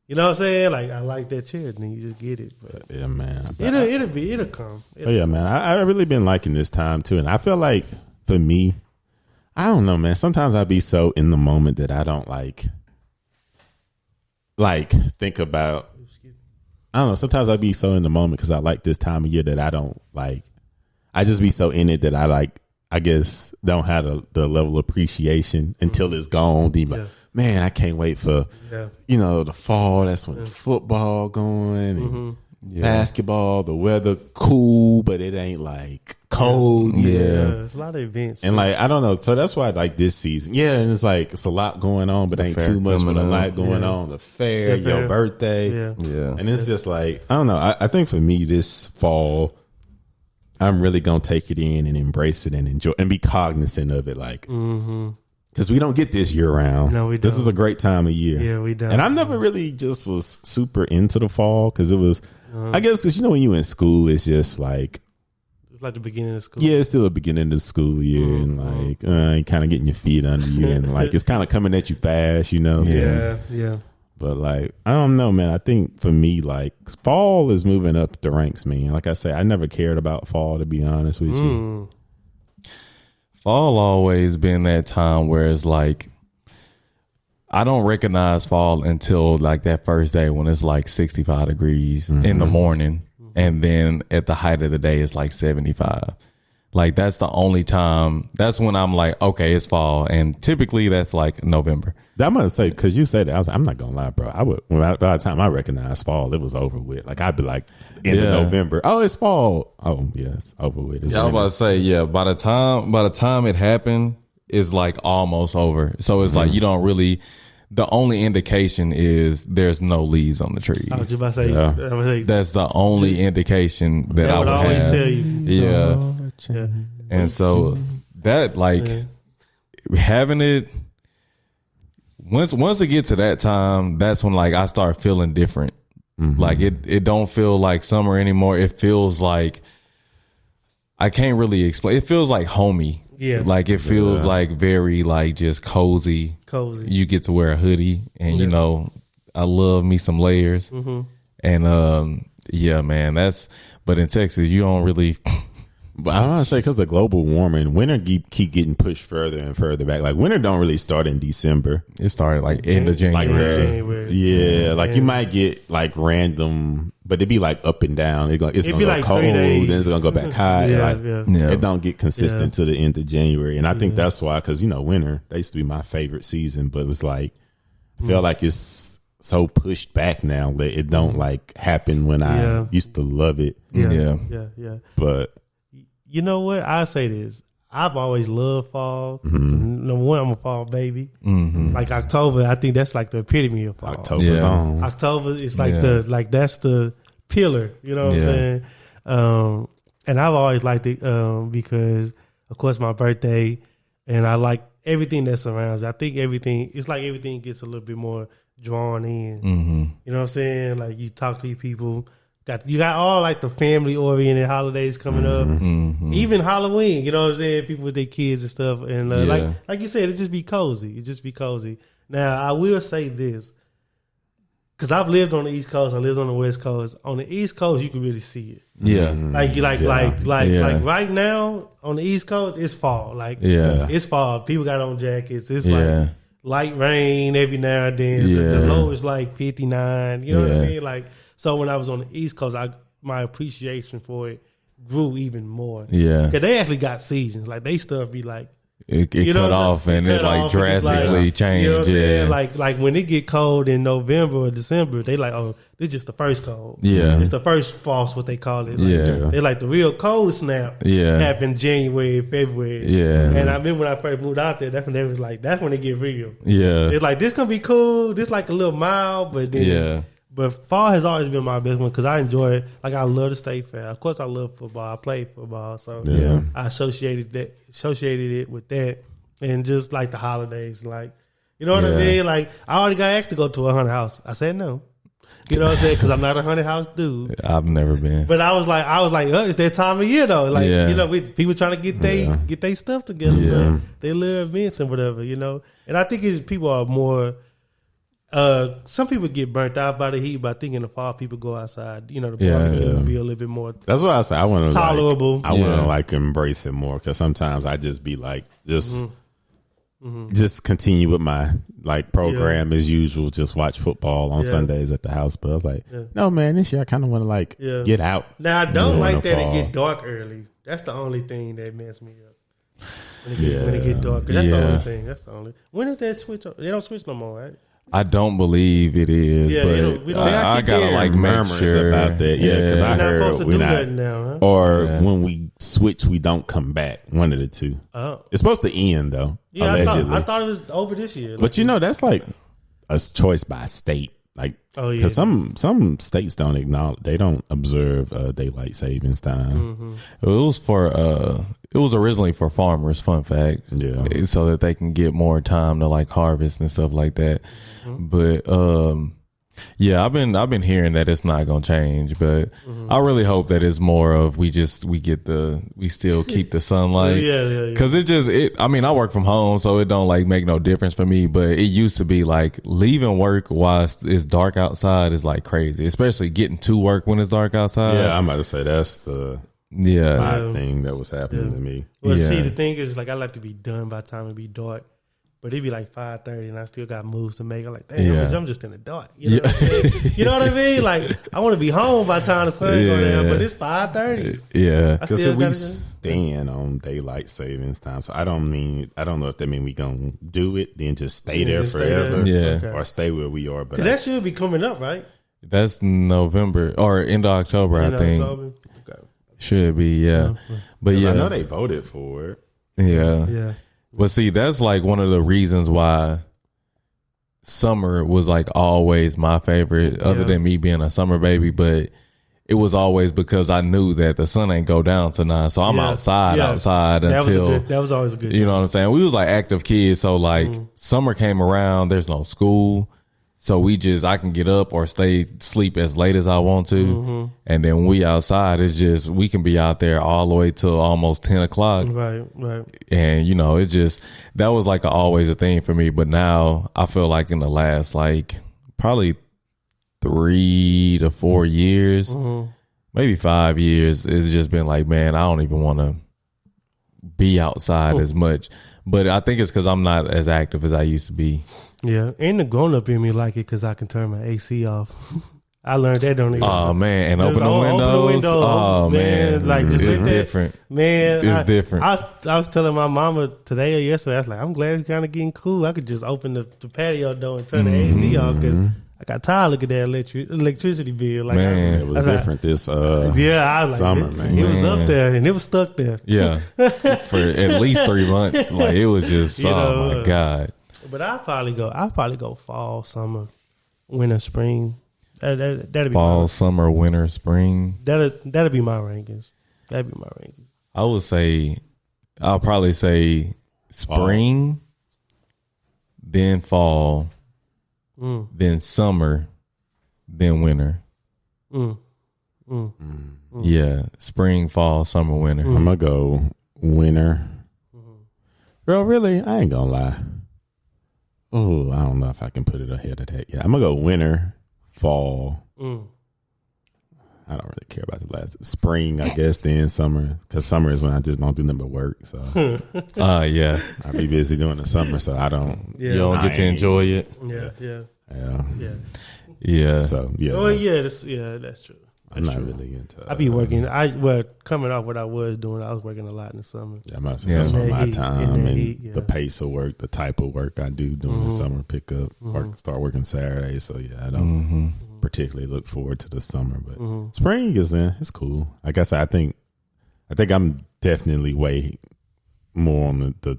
you know what I'm saying? I like that chair. And then you just get it. But yeah, man. It'll come. Yeah, man. I really been liking this time too. And I feel like for me, I don't know, man. Sometimes I be so in the moment that I don't think about. I don't know. Sometimes I be so in the moment because I like this time of year that I don't I just be so in it that I guess don't have the level of appreciation until it's gone. Man, I can't wait for the fall. That's when football going and basketball. The weather cool, but it ain't cold. There's a lot of events and I don't know. So that's why this season. Yeah, and it's a lot going on, but ain't too much. But a lot going on. The fair, your birthday. Yeah. And it's just I don't know. I think for me this fall, I'm really gonna take it in and embrace it and enjoy and be cognizant of it. Because we don't get this year round. No, we don't. This is a great time of year. Yeah, we don't. And I never really just was super into the fall because it was, I guess, because when you in school, it's just it's like the beginning of school. Yeah, it's still the beginning of the school year, and you kind of getting your feet under you, and it's kind of coming at you fast, Yeah. But I don't know, man. I think for me, fall is moving up the ranks, man. Like I say, I never cared about fall, to be honest with you. Fall always been that time where it's I don't recognize fall until like that first day when it's like 65 degrees in the morning. And then at the height of the day, it's like 75. Like that's the only time. That's when I'm like, okay, it's fall. And typically that's like November. I'm gonna say, because you said that, I was like, I'm not gonna lie, bro. By the time I recognized fall, it was over with. Like I'd be like, end of November, oh, it's fall. Oh yeah, it's over with. It's I was about to say, by the time it happened, it's like almost over. So it's like you don't really. The only indication is there's no leaves on the trees. I was just about to say, that's the only indication that I would always have. tell you. Yeah. And so that having it once it gets to that time, that's when like I start feeling different. Like it don't feel like summer anymore. It feels like I can't really explain. It feels like homey. Yeah. Like it feels like very like just cozy. You get to wear a hoodie and you know, I love me some layers. And man, but in Texas you don't really But I want to say, because of global warming, winter keep getting pushed further and further back. Like winter don't really start in December. It started like end of January. Like you might get like random, but it'd be like up and down. It's gonna go like cold, then it's gonna go back high. It don't get consistent to the end of January, and I think that's why. Because winter, that used to be my favorite season, but it's like I feel like it's so pushed back now that it don't like happen when I used to love it. But you know what? I say this. I've always loved fall. Number one, I'm a fall baby. Like October, I think that's like the epitome of fall. October's on. October is like that's the pillar. You know what I'm saying? And I've always liked it because, of course, my birthday, and I like everything that surrounds it. I think everything gets a little bit more drawn in. You know what I'm saying? Like you talk to your people. You got all like the family oriented holidays coming up, even Halloween. You know what I'm saying? People with their kids and stuff, and like you said, it just be cozy. Now I will say this, because I've lived on the East Coast, I lived on the West Coast. On the East Coast, you can really see it. Like right now on the East Coast, it's fall. It's fall. People got on jackets. It's like light rain every now and then. The low is like 59. You know what I mean? Like. So when I was on the East Coast, my appreciation for it grew even more. Yeah, because they actually got seasons. Like they stuff be like it cut off and it like drastically changed. You know what I'm saying? Like when it get cold in November or December, they like, oh, this is just the first cold. Yeah, it's the first frost, what they call it. Like, they like the real cold snap. Happened January, February. And I remember when I first moved out there, that's when they was like, that's when it get real. It's like this gonna be cool. This like a little mild, but then But fall has always been my best one because I enjoy it. Like I love the state fair. Of course, I love football. I play football, so I associated it with that, and just like the holidays, like you know what I mean. Like I already got asked to go to a haunted house. I said no. You know what I'm saying? Because I'm not a haunted house dude. I've never been. But I was like, it's that time of year though. Like you know, people trying to get they stuff together. But they live events and whatever, you know. And I think people are more. Some people get burnt out by the heat, but I think in the fall people go outside. You know, the barbecue will be a little bit more. That's what I say. I want to tolerable. I want to like embrace it more because sometimes I just be like just continue with my like program as usual. Just watch football on Sundays at the house. But I was like, no man, this year I kind of want to like get out. Now I don't like that it get dark early. That's the only thing that messes me up. When it get dark, that's the only thing. That's the only. When is that switch? They don't switch no more, right? I don't believe it is, but I gotta like make sure about that. Because I heard we're not now, huh? Or when we switch, we don't come back. One of the two. It's supposed to end though. Yeah, allegedly. I thought it was over this year. But you know, that's like a choice by state. Like, because some states don't acknowledge, they don't observe daylight savings time. It was originally for farmers. Fun fact, so that they can get more time to like harvest and stuff like that. But I've been hearing that it's not gonna change, but I really hope that it's more of we still keep the sunlight. Because I mean, I work from home, so it don't like make no difference for me. But it used to be like leaving work while it's dark outside is like crazy, especially getting to work when it's dark outside. Yeah, I'm about to say that's the thing that was happening to me. Well, see, the thing is, like I like to be done by the time it be dark. But it'd be like 5:30, and I still got moves to make. I'm like, damn, I'm just in the dark. You know what I mean? You know what I mean? Like, I want to be home by the time the sun go down, but it's 5:30. Yeah, because we stand on daylight savings time, so I don't know if that means we gonna do it, then just stay there forever, or stay where we are. But that should be coming up, right? That's November or end of October, I think. Okay. Should be, but I know they voted for it. Yeah. But see, that's like one of the reasons why summer was like always my favorite, other than me being a summer baby. But it was always because I knew that the sun ain't go down till 9, so I'm outside until that was always a good. You know what I'm saying? We was like active kids, so like summer came around, there's no school. So I can get up or sleep as late as I want to. And then we outside, it's just, we can be out there all the way till almost 10 o'clock. Right. And, it's just, that was like always a thing for me. But now I feel like in the last, like, probably 3 to 4 years, maybe 5 years, it's just been like, man, I don't even want to be outside as much. But I think it's because I'm not as active as I used to be. Yeah, and the grown up in me like it because I can turn my AC off. I learned that on the. Oh man, and open the windows. Oh man, like just it's different. Man, it's different. I was telling my mama today or yesterday. I was like, I'm glad it's kind of getting cool. I could just open the patio door and turn the AC off because I got tired looking at that electricity bill. Like, man, it was different this I was like, summer, man. It was up there and it was stuck there. Yeah, for at least 3 months. Like it was just, oh my God. But I'll probably go fall, summer, winter, spring. That'd be fall, summer, winter, spring. That'd be my rankings. I would say, I'll probably say spring, then fall, then summer, then winter. Yeah, spring, fall, summer, winter. I'm gonna go winter. Girl, really? I ain't gonna lie. Oh, I don't know if I can put it ahead of that. Yeah, I'm gonna go winter, fall. I don't really care about the last spring, I guess. Then summer, because summer is when I just don't do nothing but work. So, yeah, I be busy doing the summer, so I don't. You don't get to enjoy it. Yeah. So yeah. Oh yeah, that's true. I'm not really into. I be working. Coming off what I was doing, I was working a lot in the summer. Yeah, I'm not saying that's on my time and the pace of work, the type of work I do during the summer. Pick up, start working Saturdays. So yeah, I don't particularly look forward to the summer, but spring is it's cool. I guess I think I'm definitely way more on the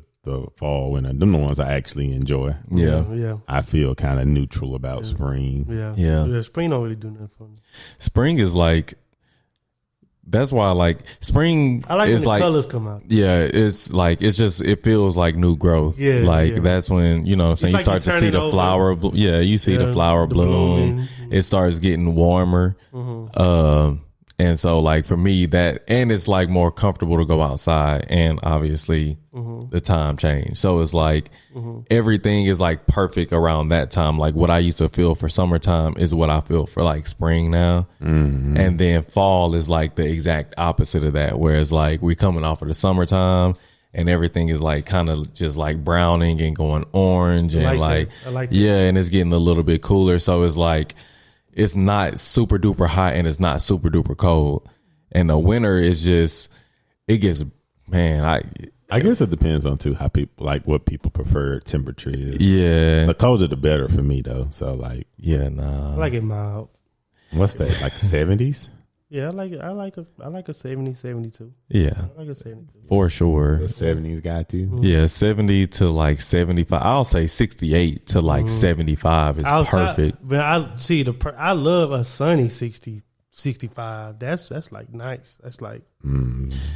fall, winter. Them the ones I actually enjoy. Yeah. I feel kind of neutral about spring. Yeah. Spring don't really do nothing for me. Spring is like, that's why I like spring. I like when the colors come out. Yeah, it's like, it feels like new growth. Yeah. That's when, you start to see the flower. You see the flower bloom. It starts getting warmer. And so, like, for me, and it's like more comfortable to go outside, and obviously the time change. So it's like everything is like perfect around that time. Like what I used to feel for summertime is what I feel for like spring now. And then fall is like the exact opposite of that, whereas like we coming off of the summertime and everything is like kind of just like browning and going orange and like and it's getting a little bit cooler. So it's like, it's not super duper hot and it's not super duper cold. And the winter is just, it gets, man, I guess it depends on too how people, like what people prefer temperature is. Yeah. The colder the better for me though. So like, I like it mild. What's that, like 70s? Yeah, I like it. I like a 70, 72. Yeah. I like a 72. For sure. The 70s got you? Yeah, 70 to like 75. I'll say 68 to like 75 is perfect. I love a sunny 60, 65. That's like nice. That's like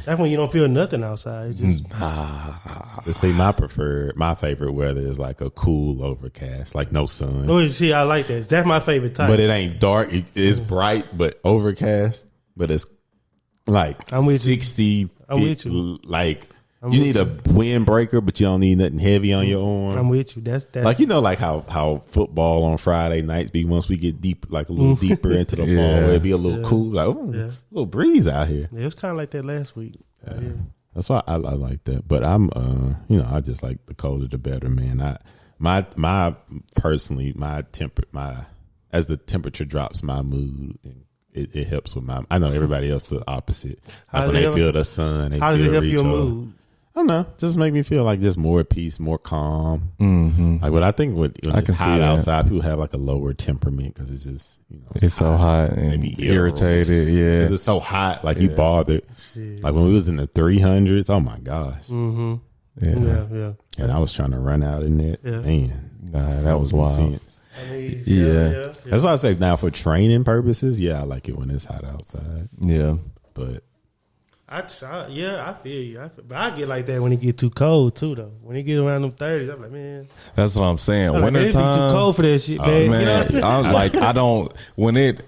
that's when you don't feel nothing outside. It's just see, my favorite weather is like a cool overcast, like no sun. Oh, see, I like that. That's my favorite type. But it ain't dark. It's bright, but overcast. But it's like 60. I'm with you. Like you need a windbreaker, but you don't need nothing heavy on your arm. I'm with you. That's like, like how football on Friday nights be, once we get deep, like a little deeper into the fall, it'd be a little cool, like a little breeze out here. Yeah, it was kind of like that last week. That's why I like that. But I'm, I just like the colder the better, man. My personally, as the temperature drops, my mood, and it helps with my. I know everybody else the opposite. Like when they feel the sun, how does it help your mood? I don't know. Just make me feel like just more at peace, more calm. Mm-hmm. Like what I think when it's hot outside, people have like a lower temperament because it's just it's so hot and they be irritated. Yeah, because it's so hot. Like you bothered. Shit. Like when we was in the 300s. Oh my gosh. Mm-hmm. Yeah. And I was trying to run out in it. Yeah. Man, that was wild. Intense. I mean, yeah. That's why I say now for training purposes. Yeah, I like it when it's hot outside. Yeah, but. I feel you. But I get like that when it get too cold too, though. When it get around them 30s, I'm like, man. That's what I'm saying. Winter time, be too cold for that shit, man. Man, you know I'm like, I don't.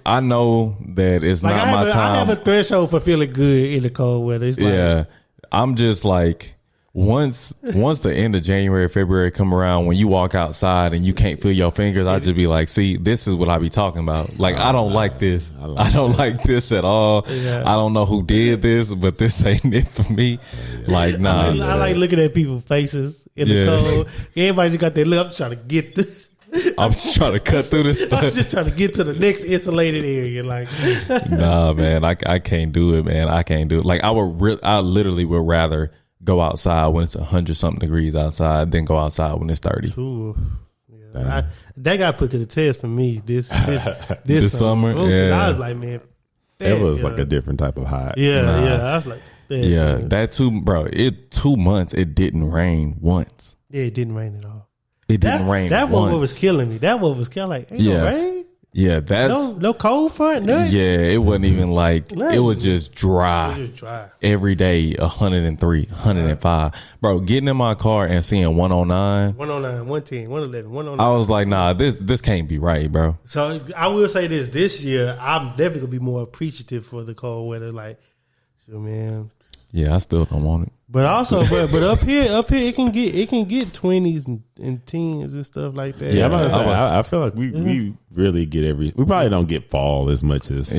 I know that it's like not my time. I have a threshold for feeling good in the cold weather. It's like, I'm just like. Once the end of January, February come around, when you walk outside and you can't feel your fingers, I just be like, see, this is what I be talking about. Like, I don't like this. I don't like this at all. Yeah. I don't know who did this, but this ain't it for me. Like, nah. I like looking at people's faces in the cold. Everybody just got their lip trying to get this. I'm just trying to cut through this stuff. I'm just trying to get to the next insulated area. Like, nah, man, I can't do it, man. I can't do it. Like, I literally would rather go outside when it's 100-something degrees outside than go outside when it's 30. Ooh. Yeah. That got put to the test for me this summer. I was like, man, it was like a different type of hot. Yeah. I was like, that too, bro. 2 months it didn't rain once. Yeah, it didn't rain at all. It didn't rain. That once. what was killing me. That what was killing. Like, ain't no rain. Yeah, that's no cold front. Nothing. Yeah, it wasn't even like it was just dry. It was just dry every day. 103, 105, bro. Getting in my car and seeing 109, 110, 111, 109. I was like, nah, this can't be right, bro. So I will say this year, I'm definitely gonna be more appreciative for the cold weather. Like, so man. Yeah, I still don't want it. But also, but up here, it can get 20s and 10s and stuff like that. Yeah, I feel like we really get we probably don't get fall as much as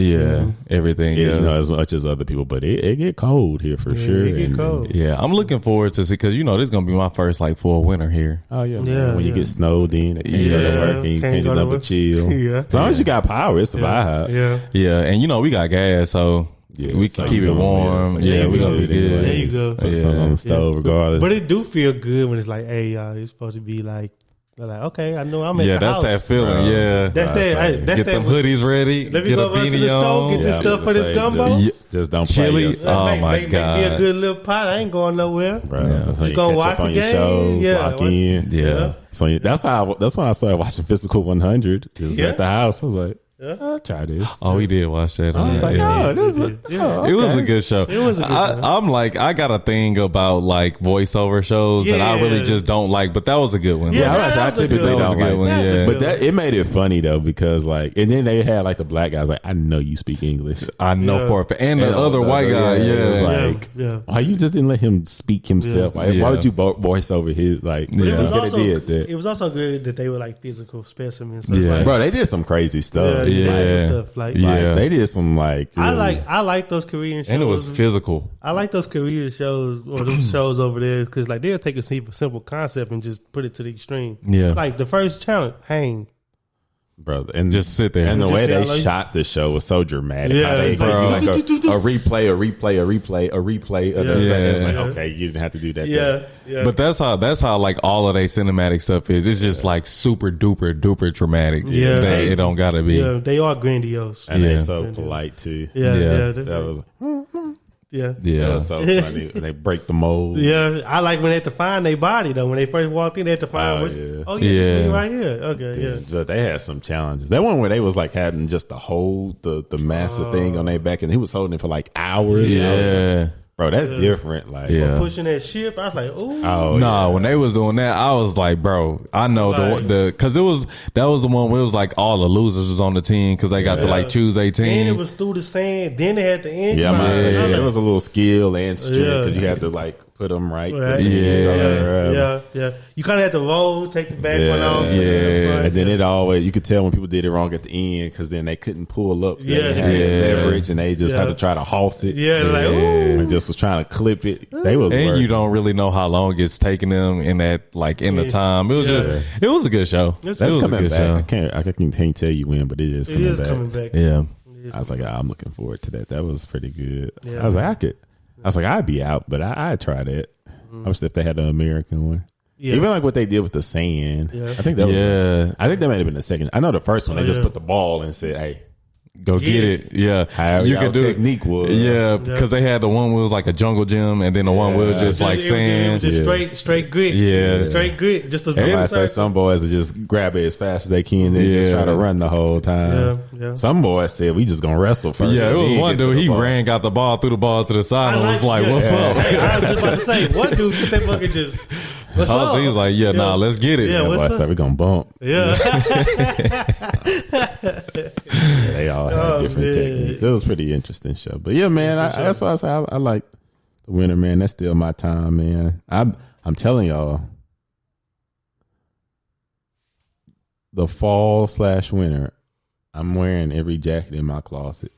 everything. As much as other people, but it get cold here for sure. It get cold. I'm looking forward to see because this is gonna be my first like full winter here. Oh yeah. When you get snowed in, you can't go to work and you can't do nothing but chill. As long as you got power, it's a vibe. Yeah, and we got gas, so. Yeah, we can keep it warm. Yeah, we're going to be good. There you go. Put something on the stove regardless. But it do feel good when it's like, hey, y'all, it's supposed to be like, okay, I know I'm at the house. Yeah, that's that feeling. That's that. Get them hoodies ready. Let me go run to the stove, get this stuff for this gumbo. Just don't play chili. Oh, my God. Make me a good little pot. I ain't going nowhere. Just going to watch the game. Lock in. Yeah. So that's when I started watching Physical 100. Just at the house. I was like, I'll try this. Oh, we did watch that. I was like, it was a good show. It was a good show. I'm like, I got a thing about like voiceover shows that I really just don't like, but that was a good one. I typically don't like one. Yeah, but it made it funny though because like, and then they had like the black guys like, I know you speak English. I know for a fact, and the other white guy. Why you just didn't let him speak himself? Like, why would you voice over his like? It was also good that they were like physical specimens. Bro, they did some crazy stuff. Stuff. Like they did some like really, I like those Korean shows, and it was physical. I like those Korean shows or those shows over there because like they'll take a simple concept and just put it to the extreme. Yeah, like the first challenge, hang. Brother, and just sit there. And the way they shot the show was so dramatic. Yeah, they like a replay of the second. Like, okay, you didn't have to do that. Yeah. But that's how like all of their cinematic stuff is. It's just like super duper dramatic. Yeah, it don't gotta be. Yeah, they are grandiose, and they're so polite too. Yeah. That was. That was so funny. They break the mold. Yeah, I like when they had to find their body though. When they first walked in, they had to find this me right here. Okay, But they had some challenges. That one where they was like having just to hold the massive thing on their back, and he was holding it for like hours. Yeah. Bro, that's different. Like pushing that ship, I was like, ooh. Oh, no, when they was doing that, I was like, bro, I know because that was the one where it was like all the losers was on the team because they got to like choose a team. And it was through the sand. Then they had to end. It was a little skill and strength because you had to like put them right. Right. Yeah. You kind of have to roll, take the back one off. Yeah. And then it always, you could tell when people did it wrong at the end because then they couldn't pull up. They had that leverage and they just had to try to hoss it. Yeah, like, ooh. And just was trying to clip it. They was and working. you don't really know how long it's taking them in that, like, in the time. It was just, it was a good show. That's it was coming a good back. show. I can't tell you when, but it is coming back. Yeah. I was like, I'm looking forward to that. That was pretty good. Yeah. I was like, I'd be out, but I'd try that. I wish if they had an American one. Yeah. Even like what they did with the sand. Yeah. I think that might have been the second. I know the first one, they just put the ball and said, hey, go get it. Yeah. However you could do technique was. Yeah, because they had the one was like a jungle gym and then the one was just like sand. It was just straight grit. Yeah. Straight grit. Just as I say some boys will just grab it as fast as they can and just try to run the whole time. Yeah. Some boys said we just gonna wrestle first. Yeah, it was one dude, he ran, got the ball, threw the ball to the side and was like, what's up? Hey, I was just about to say, one dude took that fucking just what's up? He was like, nah, let's get it. Yeah, I said we're gonna bump. Yeah. They all had different techniques. It was a pretty interesting show. But yeah, man, that's why I say I like the winter, man. That's still my time, man. I'm telling y'all, the fall/winter, I'm wearing every jacket in my closet.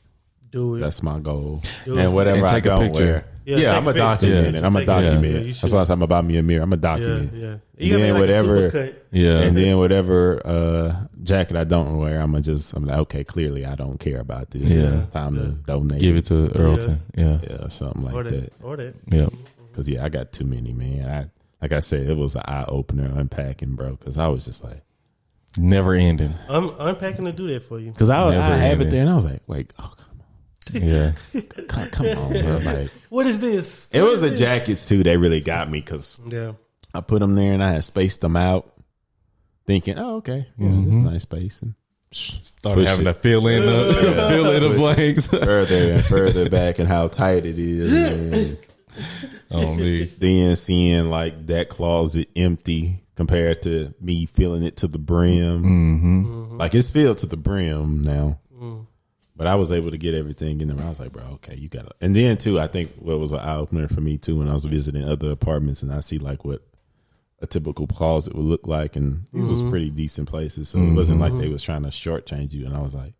Do it. That's my goal. And whatever I don't wear. Yeah, I'm a document it. I'm a document it. That's why I'm about me a mirror. I'm a document. Yeah. And then whatever, and then whatever jacket I don't wear, I'm like, okay, clearly I don't care about this. Yeah. Time to donate. Give it to Earlton. Yeah, something like that. Or that. Yeah. Because I got too many, man. Like I said, it was an eye opener unpacking, bro. Because I was just like, never ending. I'm unpacking to do that for you. Because I have it there, and I was like, wait, oh, come on. Yeah. Come on, bro. Like, what is this? It was the jackets too that really got me because I put them there and I had spaced them out, thinking, oh, okay, this nice spacing. Started having to fill in the blanks further and further back and how tight it is. Then seeing like that closet empty compared to me filling it to the brim. Like it's filled to the brim now. But I was able to get everything in there. I was like, bro, okay, you got it. And then, too, I think what was an eye-opener for me, too, when I was visiting other apartments and I see, like, what a typical closet would look like. And these was pretty decent places. So it wasn't like they was trying to shortchange you. And I was like,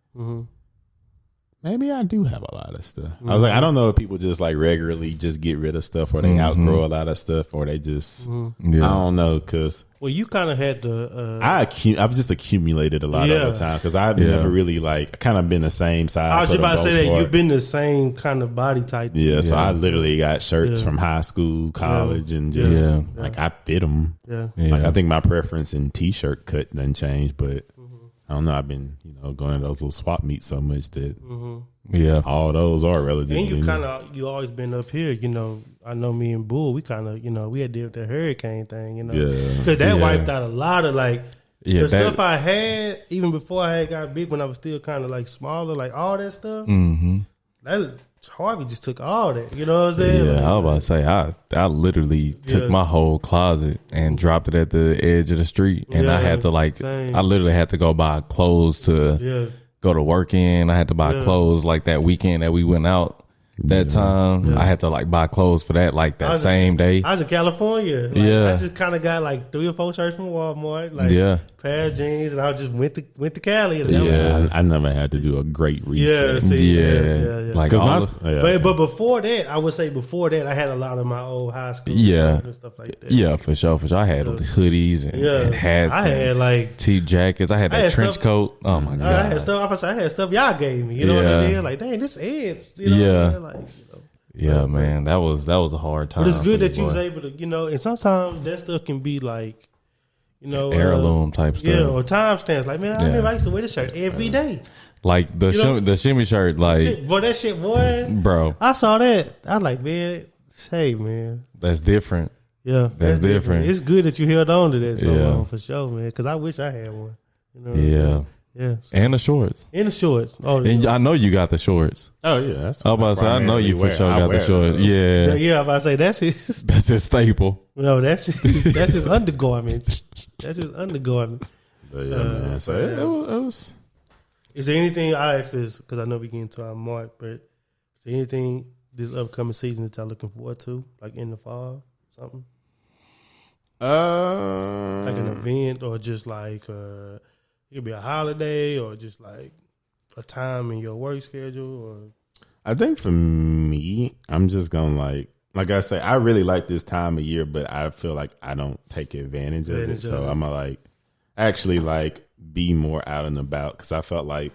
maybe I do have a lot of stuff. I was like, I don't know if people just, like, regularly just get rid of stuff or they outgrow a lot of stuff or they just, I don't know, because... Well, you kind of had to. I've just accumulated a lot over time because I've never really like kind of been the same size. I was just about to say that part. you've been the same kind of body type. Yeah, so I literally got shirts from high school, college, and just like I fit them. Like I think my preference in t-shirt cut doesn't change, but I don't know. I've been going to those little swap meets so much that all those are relatively. And you always been up here. I know me and Bull, we kind of, we had dealt with the hurricane thing, because that wiped out a lot of the stuff I had even before I had got big when I was still kind of like smaller, like all that stuff. That Harvey just took all that, you know what I'm saying? Yeah, I was about to say I literally took my whole closet and dropped it at the edge of the street, and I had to I literally had to go buy clothes to go to work in. I had to buy clothes like that weekend that we went out. That time, I had to buy clothes for that that same day. I was in California. I just kind of got 3 or 4 shirts from Walmart, pair of jeans, and I just went to Cali. I never had to do a great reset. But before that, I would say I had a lot of my old high school and stuff like that. Yeah, for sure. I had hoodies and hats. I had T-jackets. I had that trench coat. Oh my god! I had stuff y'all gave me. You know what I mean? Like, dang, this ends. Man, that was a hard time. But it's good that you was able to, and sometimes that stuff can be heirloom type stuff. Yeah, or timestamps. Like, man, I remember I used to wear this shirt every day. Like the shimmy shirt, boy, that shit, boy, bro. I saw that. I was like, man, hey, man, that's different. Yeah, that's different. It's good that you held on to that so long, for sure, man. Because I wish I had one. Yeah. And the shorts. Oh, and I know you got the shorts. Oh yeah, that's. I was about to say I know you for sure got the shorts. Yeah. Yeah, I was about to say that's his. That's his staple. No, that's his undergarments. That's his undergarment. But man. So it was. Is there anything I asked this because I know we get into our mark, but is there anything this upcoming season that y'all looking forward to, like in the fall? something? Like an event, or just like it could be a holiday, or just like a time in your work schedule, or I think for me, I'm just gonna like I say, I really like this time of year, but I feel like I don't take advantage of it. So I'm gonna actually be more out and about, because I felt like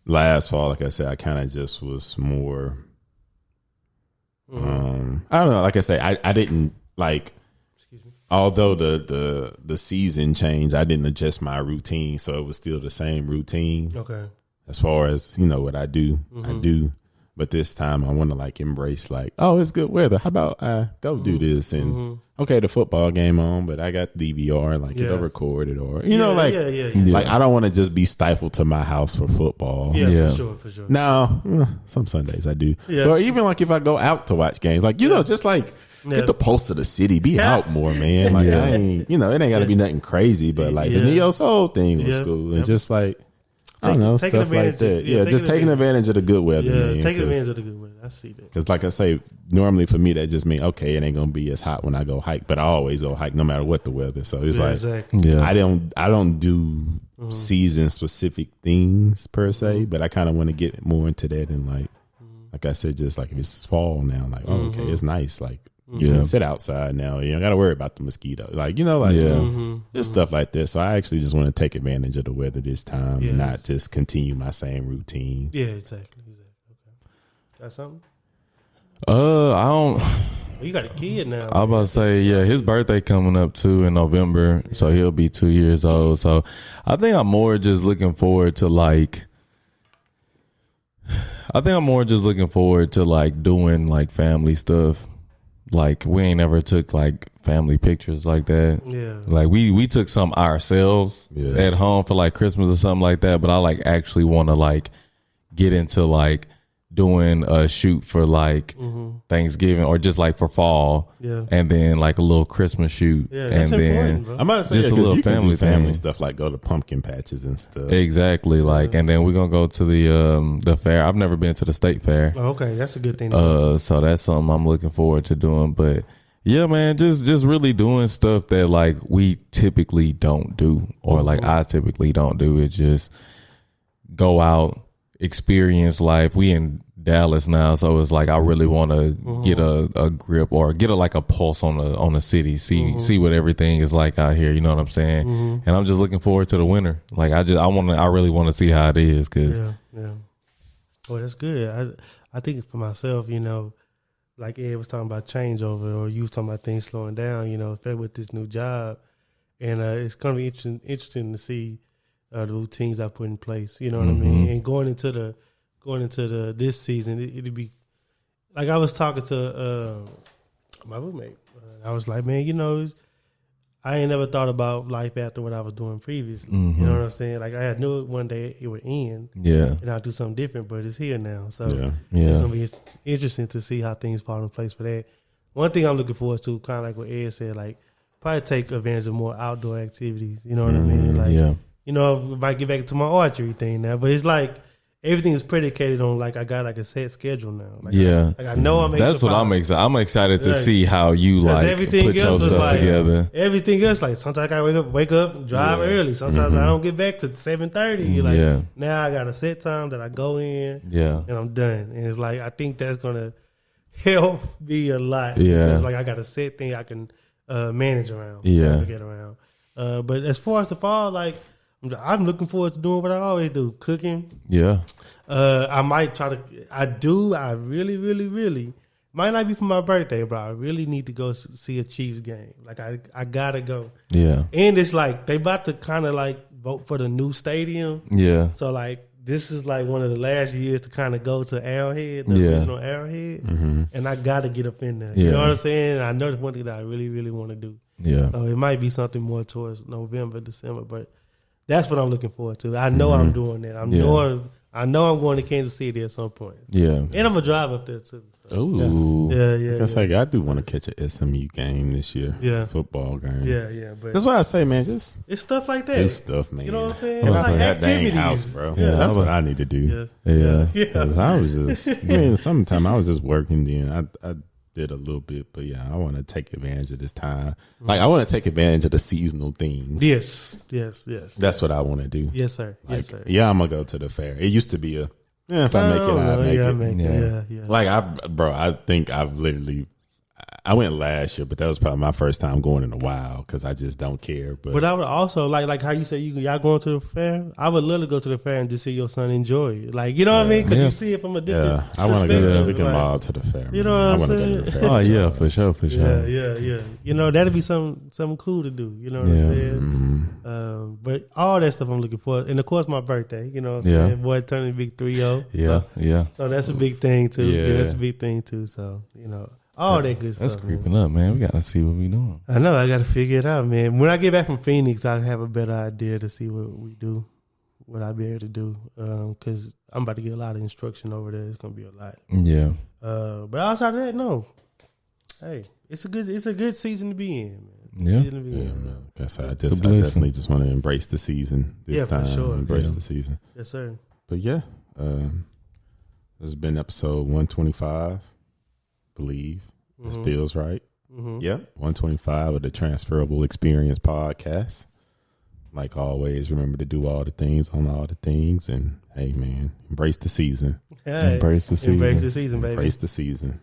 last fall, like I said, I kind of just was more. I don't know. Like I say, I didn't like. Although the season changed, I didn't adjust my routine, so it was still the same routine. Okay. As far as what I do, I do. But this time I want to embrace oh, it's good weather. How about I go do this? And okay, the football game on, but I got DVR, it'll record it, or I don't want to just be stifled to my house for football. Yeah. For sure. No, some Sundays I do. Yeah. Or even if I go out to watch games, just get the pulse of the city, be out more, man. I ain't, it ain't got to be nothing crazy, but the Neo Soul thing was cool, and just I don't know, stuff like that. Yeah, just taking advantage of the good weather. Yeah, taking advantage of the good weather. I see that. Because like I say, normally for me that just means, okay, it ain't gonna be as hot when I go hike, but I always go hike no matter what the weather. So it's exactly. I don't do season specific things per se, but I kind of want to get more into that, and like I said, just if it's fall now, okay, it's nice, you can sit outside now. You don't got to worry about the mosquito. Just stuff like this. So I actually just want to take advantage of the weather this time, and not just continue my same routine. Yeah, exactly. Okay. Got something? I don't. You got a kid now. I was about to say, his birthday coming up too in November, so he'll be 2 years old. So I think I'm more just looking forward to doing family stuff. We ain't never took family pictures like that. Yeah. We took some ourselves at home for Christmas or something like that. But I actually want to get into doing a shoot for Thanksgiving, or just for fall. Yeah. And then a little Christmas shoot. Yeah, that's and important, bro. I'm about to say, just a little family thing. Stuff, go to pumpkin patches and stuff. Exactly. And then we're gonna go to the fair. I've never been to the state fair. Oh, okay, that's a good thing. So that's something I'm looking forward to doing. But yeah, man, just really doing stuff that we typically don't do, or I typically don't do. It's just go out, experience life. We in Dallas now, so it's I really want to get a grip, or get a pulse on the city, see what everything is out here. You know what I'm saying? And I'm just looking forward to the winter. I really want to see how it is, cause Well, that's good. I think for myself, like Ed was talking about changeover, or you was talking about things slowing down. Especially with this new job, and it's gonna be interesting to see the routines I put in place. You know what I mean? And going into this season, it'd be I was talking to my roommate. I was like, man, I ain't never thought about life after what I was doing previously. You know what I'm saying? I knew one day it would end. Yeah. And I'll do something different, but it's here now. So it's gonna be interesting to see how things fall in place for that. One thing I'm looking forward to, kind of like what Ed said, probably take advantage of more outdoor activities. You know what I mean? We might get back to my archery thing now, but it's everything is predicated on I got a set schedule now. I know I'm. That's what I'm excited. I'm excited to see how you put your stuff together. Everything else, sometimes I gotta wake up, drive early. Sometimes I don't get back to 7:30. Now I got a set time that I go in. And I'm done. And it's I think that's gonna help me a lot. Yeah. Because I got a set thing I can manage around. Navigate around. But as far as the fall, I'm looking forward to doing what I always do, cooking. Yeah. I might try to. I really, really, really might not be for my birthday, but I really need to go see a Chiefs game. I gotta go. Yeah. And it's they about to kind of vote for the new stadium. Yeah. So this is one of the last years to kind of go to Arrowhead, the original Arrowhead, and I gotta get up in there. You know what I'm saying? I know that's one thing that I really, really want to do. Yeah. So it might be something more towards November, December, but. That's what I'm looking forward to. I know I'm doing that. I know I'm going to Kansas City at some point. Yeah. And I'm going to drive up there too. So. Ooh. Yeah. I do want to catch a SMU game this year. Yeah. Football game. Yeah. But that's why I say, man, just it's stuff like that. Do stuff, man. You know what I'm saying? It's that dang house, bro. Yeah, that's what I need to do. Yeah. I was just, sometime I was just working then. did a little bit, but yeah, I want to take advantage of this time. Like I want to take advantage of the seasonal things. Yes. That's what I want to do. Yes, sir. Like, yes, sir. yeah, I'm gonna go to the fair. It used to be if I make it, I make it. Yeah. Like I think I went last year, but that was probably my first time going in a while because I just don't care. But I would also like how you say y'all going to the fair. I would love to go to the fair and just see your son enjoy it. Like you know what I mean? Because you see it from a different. Yeah, I want to go. We can mob to the fair. You know what I'm saying? Go to the fair. Oh yeah, for sure. Yeah. You know that'd be something cool to do. You know what I'm saying? Mm-hmm. But all that stuff I'm looking for, and of course my birthday. You know what I'm saying? Boy turning big 3-0. Yeah. So that's a big thing too. Yeah. That's a big thing too. So you know. All that good stuff. That's creeping up, man. We gotta see what we doing. I know. I gotta figure it out, man. When I get back from Phoenix, I have a better idea to see what we do, what I'll be able to do. Because I'm about to get a lot of instruction over there. It's gonna be a lot. Yeah. But outside of that, no. Hey, it's a good season to be in, man. Yeah. Man. I definitely just want to embrace the season this time. For sure. Embrace the season. Yes, sir. But yeah, this has been episode 125. Believe this feels right. Yeah, 125 of the Transferable Experience podcast. Like always, remember to do all the things on all the things, and hey, man, embrace the season. Hey, embrace the season, embrace the season, baby. Embrace the season.